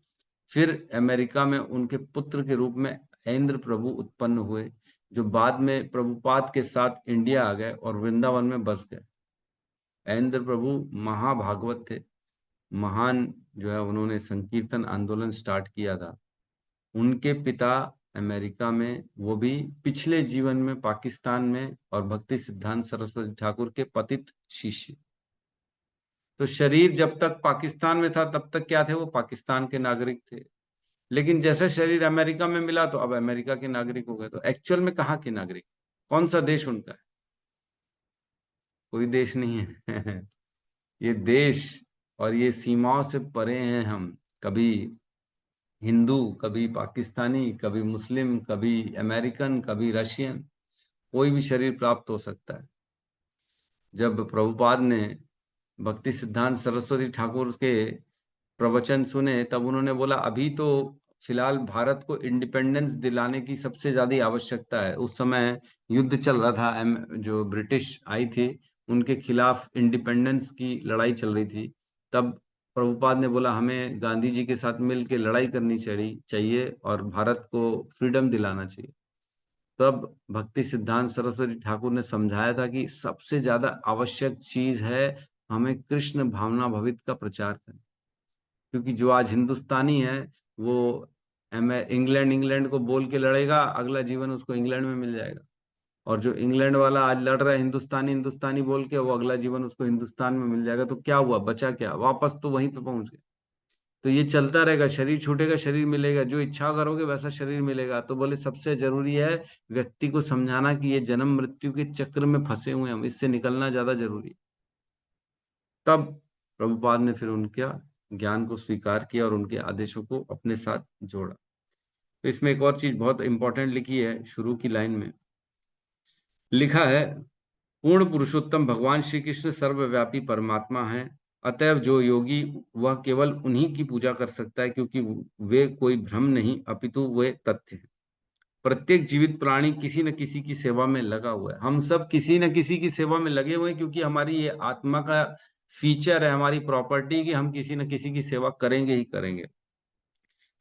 फिर अमेरिका में उनके पुत्र के रूप में ऐन्द्र प्रभु उत्पन्न हुए, जो बाद में प्रभुपाद के साथ इंडिया आ गए और वृंदावन में बस गए। ऐन्द्र प्रभु महाभागवत थे, महान जो है, उन्होंने संकीर्तन आंदोलन स्टार्ट किया था। उनके पिता अमेरिका में, वो भी पिछले जीवन में पाकिस्तान में, और भक्ति सिद्धांत सरस्वती ठाकुर के पतित शिष्य। तो शरीर जब तक पाकिस्तान में था तब तक क्या थे? वो पाकिस्तान के नागरिक थे, लेकिन जैसे शरीर अमेरिका में मिला तो अब अमेरिका के नागरिक हो गए। तो एक्चुअल में कहाँ के नागरिक? कौन सा देश उनका है? कोई देश नहीं है। ये देश और ये सीमाओं से परे हैं हम। कभी हिंदू, कभी पाकिस्तानी, कभी मुस्लिम, कभी अमेरिकन, कभी रशियन, कोई भी शरीर प्राप्त हो सकता है। जब प्रभुपाद ने भक्ति सिद्धांत सरस्वती ठाकुर के प्रवचन सुने तब उन्होंने बोला अभी तो फिलहाल भारत को इंडिपेंडेंस दिलाने की सबसे ज्यादा आवश्यकता है। उस समय युद्ध चल रहा था, जो ब्रिटिश आई थी उनके खिलाफ इंडिपेंडेंस की लड़ाई चल रही थी। तब प्रभुपाद ने बोला हमें गांधी जी के साथ मिल के लड़ाई करनी चाहिए और भारत को फ्रीडम दिलाना चाहिए। तब भक्ति सिद्धांत सरस्वती ठाकुर ने समझाया था कि सबसे ज्यादा आवश्यक चीज है हमें कृष्ण भावना भवित का प्रचार करना, क्योंकि जो आज हिंदुस्तानी है वो इंग्लैंड को बोल के लड़ेगा, अगला जीवन उसको इंग्लैंड में मिल जाएगा। और जो इंग्लैंड वाला आज लड़ रहा है हिंदुस्तानी बोल के, वो अगला जीवन उसको हिंदुस्तान में मिल जाएगा। तो क्या हुआ, बचा क्या, वापस तो वहीं पे पहुंच गए। तो ये चलता रहेगा, शरीर छूटेगा शरीर मिलेगा, जो इच्छा करोगे वैसा शरीर मिलेगा। तो बोले सबसे जरूरी है व्यक्ति को समझाना कि ये जन्म मृत्यु के चक्र में फंसे हुए हम, इससे निकलना ज्यादा जरूरी है। तब प्रभुपाद ने फिर उनके ज्ञान को स्वीकार किया और उनके आदेशों को अपने साथ जोड़ा। तो इसमें एक और चीज बहुत इंपॉर्टेंट लिखी है, शुरू की लाइन में लिखा है, पूर्ण पुरुषोत्तम भगवान श्री कृष्ण सर्वव्यापी परमात्मा है, अतएव जो योगी वह केवल उन्हीं की पूजा कर सकता है, क्योंकि वे कोई भ्रम नहीं अपितु वे तथ्य है। प्रत्येक जीवित प्राणी किसी न किसी की सेवा में लगा हुआ है। हम सब किसी न किसी की सेवा में लगे हुए हैं, क्योंकि हमारी ये आत्मा का फीचर है, हमारी प्रॉपर्टी, कि हम किसी न किसी की सेवा करेंगे ही करेंगे।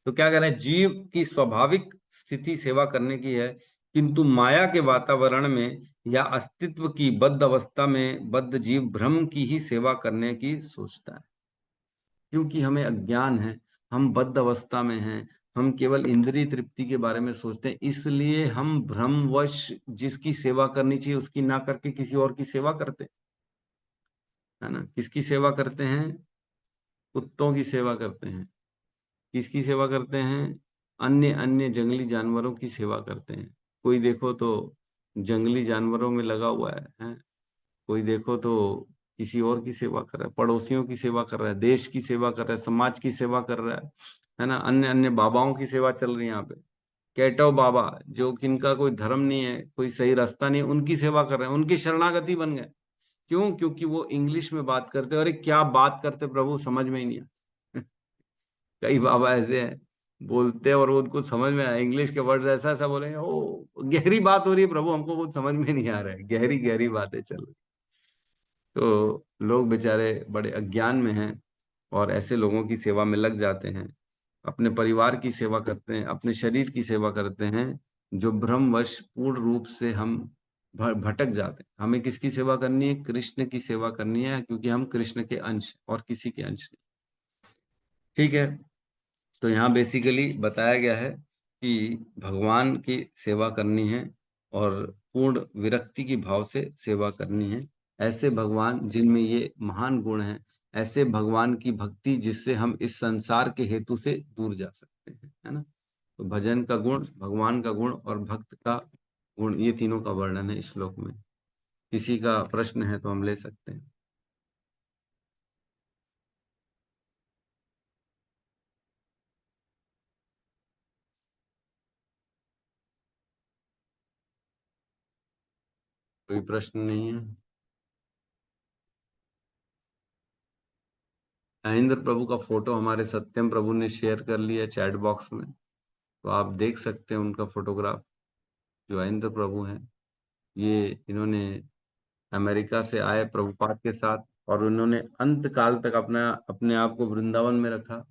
तो क्या कह रहे हैं, जीव की स्वाभाविक स्थिति सेवा करने की है, किंतु माया के वातावरण में या अस्तित्व की बद्ध अवस्था में बद्ध जीव भ्रम की ही सेवा करने की सोचता है। क्योंकि हमें अज्ञान है, हम बद्ध अवस्था में हैं, हम केवल इंद्रिय तृप्ति के बारे में सोचते हैं, इसलिए हम भ्रमवश जिसकी सेवा करनी चाहिए उसकी ना करके किसी और की सेवा करते हैं, है ना। किसकी सेवा करते हैं, कुत्तों की सेवा करते हैं। किसकी सेवा करते हैं, अन्य अन्य जंगली जानवरों की सेवा करते हैं। कोई देखो तो जंगली जानवरों में लगा हुआ है? कोई देखो तो किसी और की सेवा कर रहा है, पड़ोसियों की सेवा कर रहा है, देश की सेवा कर रहा है, समाज की सेवा कर रहा है ना। अन्य अन्य बाबाओं की सेवा चल रही है यहाँ पे। कैटो बाबा जो किनका कोई धर्म नहीं है, कोई सही रास्ता नहीं है, उनकी सेवा कर रहे हैं, उनकी शरणागति बन गए। क्यों? क्योंकि वो इंग्लिश में बात करते। अरे क्या बात करते प्रभु, समझ में ही नहीं आता। कई बाबा ऐसे हैं बोलते हैं और वो उनको समझ में आया, इंग्लिश के वर्ड ऐसा ऐसा बोलेंगे, ओ गहरी बात हो रही है प्रभु, हमको कुछ समझ में नहीं आ रहा है, गहरी गहरी बातें चल रही। तो लोग बेचारे बड़े अज्ञान में हैं और ऐसे लोगों की सेवा में लग जाते हैं, अपने परिवार की सेवा करते हैं, अपने शरीर की सेवा करते हैं, जो भ्रमवश पूर्ण रूप से हम भटक जाते हैं। हमें किसकी सेवा करनी है, कृष्ण की सेवा करनी है, क्योंकि हम कृष्ण के अंश और किसी के अंश नहीं। ठीक है, तो यहाँ बेसिकली बताया गया है कि भगवान की सेवा करनी है और पूर्ण विरक्ति की भाव से सेवा करनी है। ऐसे भगवान जिनमें ये महान गुण हैं, ऐसे भगवान की भक्ति जिससे हम इस संसार के हेतु से दूर जा सकते हैं, है ना। तो भजन का गुण, भगवान का गुण और भक्त का गुण, ये तीनों का वर्णन है इस श्लोक में। किसी का प्रश्न है तो हम ले सकते हैं। कोई प्रश्न नहीं है? महेंद्र प्रभु का फोटो हमारे सत्यम प्रभु ने शेयर कर लिया चैट बॉक्स में, तो आप देख सकते हैं उनका फोटोग्राफ। जो महेंद्र प्रभु हैं, ये इन्होंने अमेरिका से आए प्रभुपाद के साथ, और उन्होंने अंत काल तक अपने आप को वृंदावन में रखा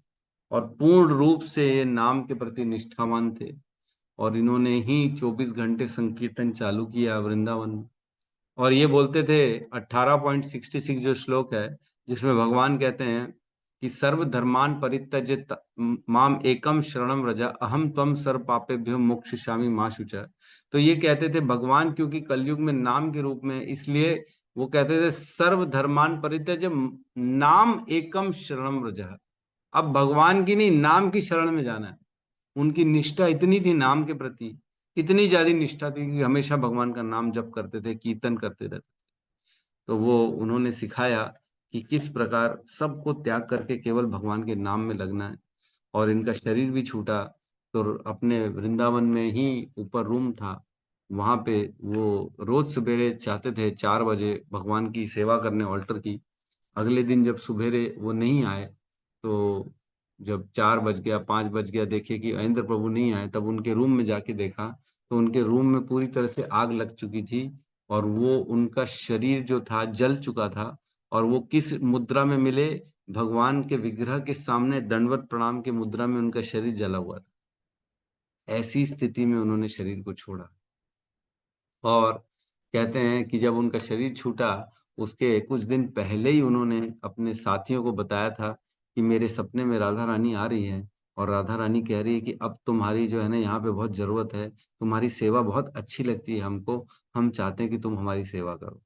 और पूर्ण रूप से ये नाम के प्रति निष्ठावान थे। और इन्होंने ही 24 घंटे संकीर्तन चालू किया वृंदावन में। और ये बोलते थे 18.66 जो श्लोक है, जिसमें भगवान कहते हैं कि सर्व धर्मान परित्यज्य माम एकम शरणम व्रज अहम त्वम सर्व पापेभ्यो मोक्षयिष्यामि मा शुचः। तो ये कहते थे भगवान, क्योंकि कलयुग में नाम के रूप में, इसलिए वो कहते थे सर्व धर्मान परित्यज्य नाम एकम शरणम व्रज। अब भगवान की नहीं, नाम की शरण में जाना है। उनकी निष्ठा इतनी थी नाम के प्रति, इतनी ज्यादा निष्ठा थी कि हमेशा भगवान का नाम जप करते थे, कीर्तन करते रहते। तो वो उन्होंने सिखाया कि किस प्रकार सबको त्याग करके केवल भगवान के नाम में लगना है। और इनका शरीर भी छूटा तो अपने वृंदावन में ही ऊपर रूम था, वहां पे वो रोज सवेरे चाहते थे 4 बजे भगवान की सेवा करने ऑल्टर की। अगले दिन जब सुबेरे वो नहीं आए, तो जब 4 बज गया 5 बज गया, देखे कि महेंद्र प्रभु नहीं आए, तब उनके रूम में जाके देखा तो उनके रूम में पूरी तरह से आग लग चुकी थी और वो उनका शरीर जो था जल चुका था और वो किस मुद्रा में मिले? भगवान के विग्रह के सामने दंडवत प्रणाम के मुद्रा में उनका शरीर जला हुआ था। ऐसी स्थिति में उन्होंने शरीर को छोड़ा। और कहते हैं कि जब उनका शरीर छूटा, उसके कुछ दिन पहले ही उन्होंने अपने साथियों को बताया था कि मेरे सपने में राधा रानी आ रही है और राधा रानी कह रही है कि अब तुम्हारी जो है ना यहाँ पे बहुत जरूरत है, तुम्हारी सेवा बहुत अच्छी लगती है हमको, हम चाहते हैं कि तुम हमारी सेवा करो।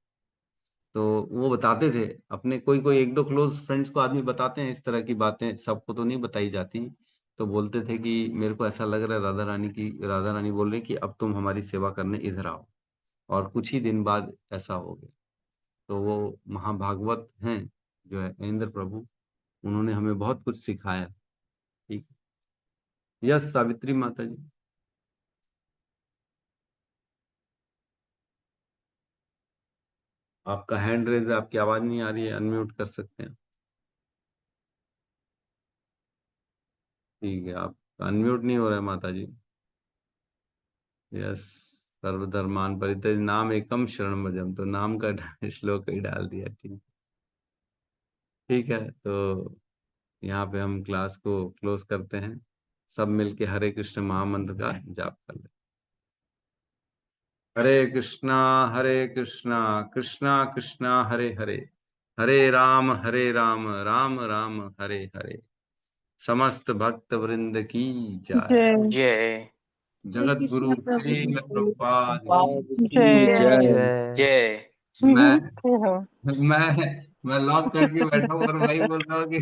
तो वो बताते थे अपने, कोई कोई एक दो क्लोज फ्रेंड्स को आदमी बताते हैं इस तरह की बातें, सबको तो नहीं बताई जाती। तो बोलते थे कि मेरे को ऐसा लग रहा है राधा रानी बोल रही कि अब तुम हमारी सेवा करने इधर आओ। और कुछ ही दिन बाद ऐसा हो गया। तो वो महाभागवत हैं जो है इंद्र प्रभु, उन्होंने हमें बहुत कुछ सिखाया। ठीक है। यस सावित्री माता जी। आपका हैंड रेज है, आपकी आवाज नहीं आ रही है, अनम्यूट कर सकते हैं। ठीक है, आप अनम्यूट नहीं हो रहा है माता जी। यस। सर्वधर्मान परित्यज्य नाम एकम शरणं भजम, तो नाम का श्लोक ही डाल दिया। ठीक, ठीक है। तो यहाँ पे हम क्लास को क्लोज करते हैं। सब मिलके हरे कृष्ण महामंत्र का जाप कर ले। हरे कृष्णा कृष्णा कृष्णा हरे हरे, हरे राम राम राम हरे हरे। समस्त भक्त वृंद की जय। जय जगत गुरु कृष्ण प्रभु श्रील जी प्रभुपाद की जय जय। जय मैं मैं लॉक करके बैठा हूँ और वही बोल रहा हूँ कि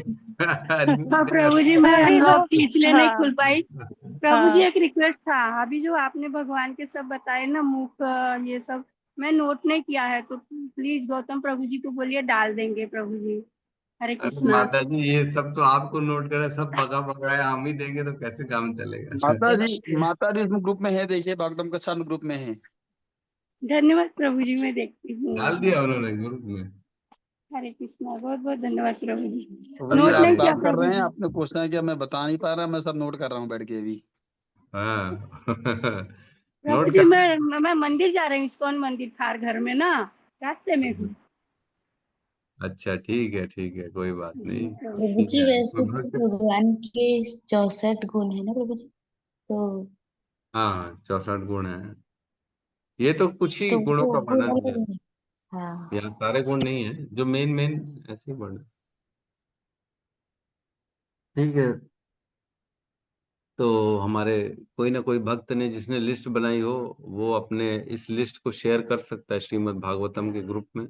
हाँ प्रभु जी, मैं लॉक इसलिए नहीं खुल पाई। प्रभु जी, एक रिक्वेस्ट था, अभी जो आपने भगवान के सब बताए ना, मुख ये सब मैं नोट नहीं किया है, तो प्लीज गौतम प्रभु जी को बोलिए डाल देंगे प्रभु जी। हरे अरे कृष्णा। माता जी, ये सब तो आपको नोट करे, सब पका पकाया हम ही देंगे तो कैसे काम चलेगा? माता जी इसमें ग्रुप में है, देखिए भागवतम का सब ग्रुप में है। धन्यवाद प्रभु जी, मैं देखती हूँ। डाल दिया उन्होंने ग्रुप में। हरे कृष्णा, बहुत बहुत धन्यवाद प्रभु जी। अभी नोट आप नहीं किया क्लास कर प्रभु रहे हैं, जी। आपने क्वेश्चन है क्या मैं बता नहीं पा रहा, मैं सब नोट कर रहा हूँ बैठ के अभी। हाँ प्रभु नोट जी, कर। मैं मंदिर जा रही हूँ, इस्कॉन मंदिर खार घर में ना, रास्ते में हूँ। अच्छा ठीक है, कोई बात नहीं। प्रभु ठीक जी है, वैसे तो भगवान के 64 गुण है ना प्रभु जी, तो हाँ 64 गुण है। ये तो कुछ ही गुणों का वो वर्णन वाला है, नहीं। हाँ। यहाँ सारे गुण नहीं है, जो मेन मेन ऐसे ही वर्णन। ठीक है। तो हमारे कोई ना कोई भक्त ने जिसने लिस्ट बनाई हो, वो अपने इस लिस्ट को शेयर कर सकता है श्रीमद् भागवतम के ग्रुप में।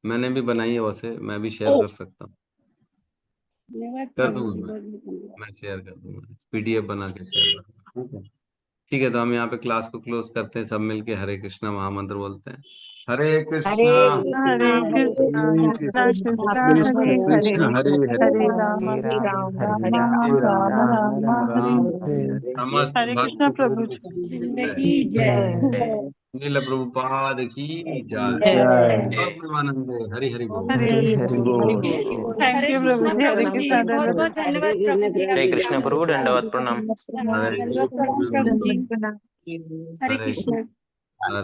मैंने भी बनाई है, वैसे मैं भी शेयर कर सकता हूँ। धन्यवाद कर प्रभु जी, दूंगा बहुत बहुत धन्यवाद। मैं शेयर कर दूंगा, पीडीएफ बना के शेयर कर दूंगा। ठीक है। ठीक है, तो हम यहाँ पे क्लास को क्लोज करते हैं, सब मिलके हरे कृष्णा महामंत्र बोलते हैं। हरे कृष्णा हरे कृष्णा कृष्णा कृष्णा हरे हरे कृष्ण हरे हरे, हरे राम हरे राम राम राम हरे हरे हरे। समस्त हरे भक्त कृष्णा प्रभु वृंद जी। की जिंदगी जय। जय। नील प्रभुपाद की जय। जय। जय प्रेमानंदे हरि हरि बोल। हरे हरे हरि हरि बोल। बोल। थैंक हरे यू प्रभु कृष्णा जी, हरे प्रभु जी, कृष्णा बहुत बहुत धन्यवाद। धन्यवाद प्रभु जी, जय आपके कृष्ण प्रभु, दंडवत प्रणाम। धन्यवाद हरे धन्यवाद प्रणाम प्रभु जी। हरे हरे कृष्णा।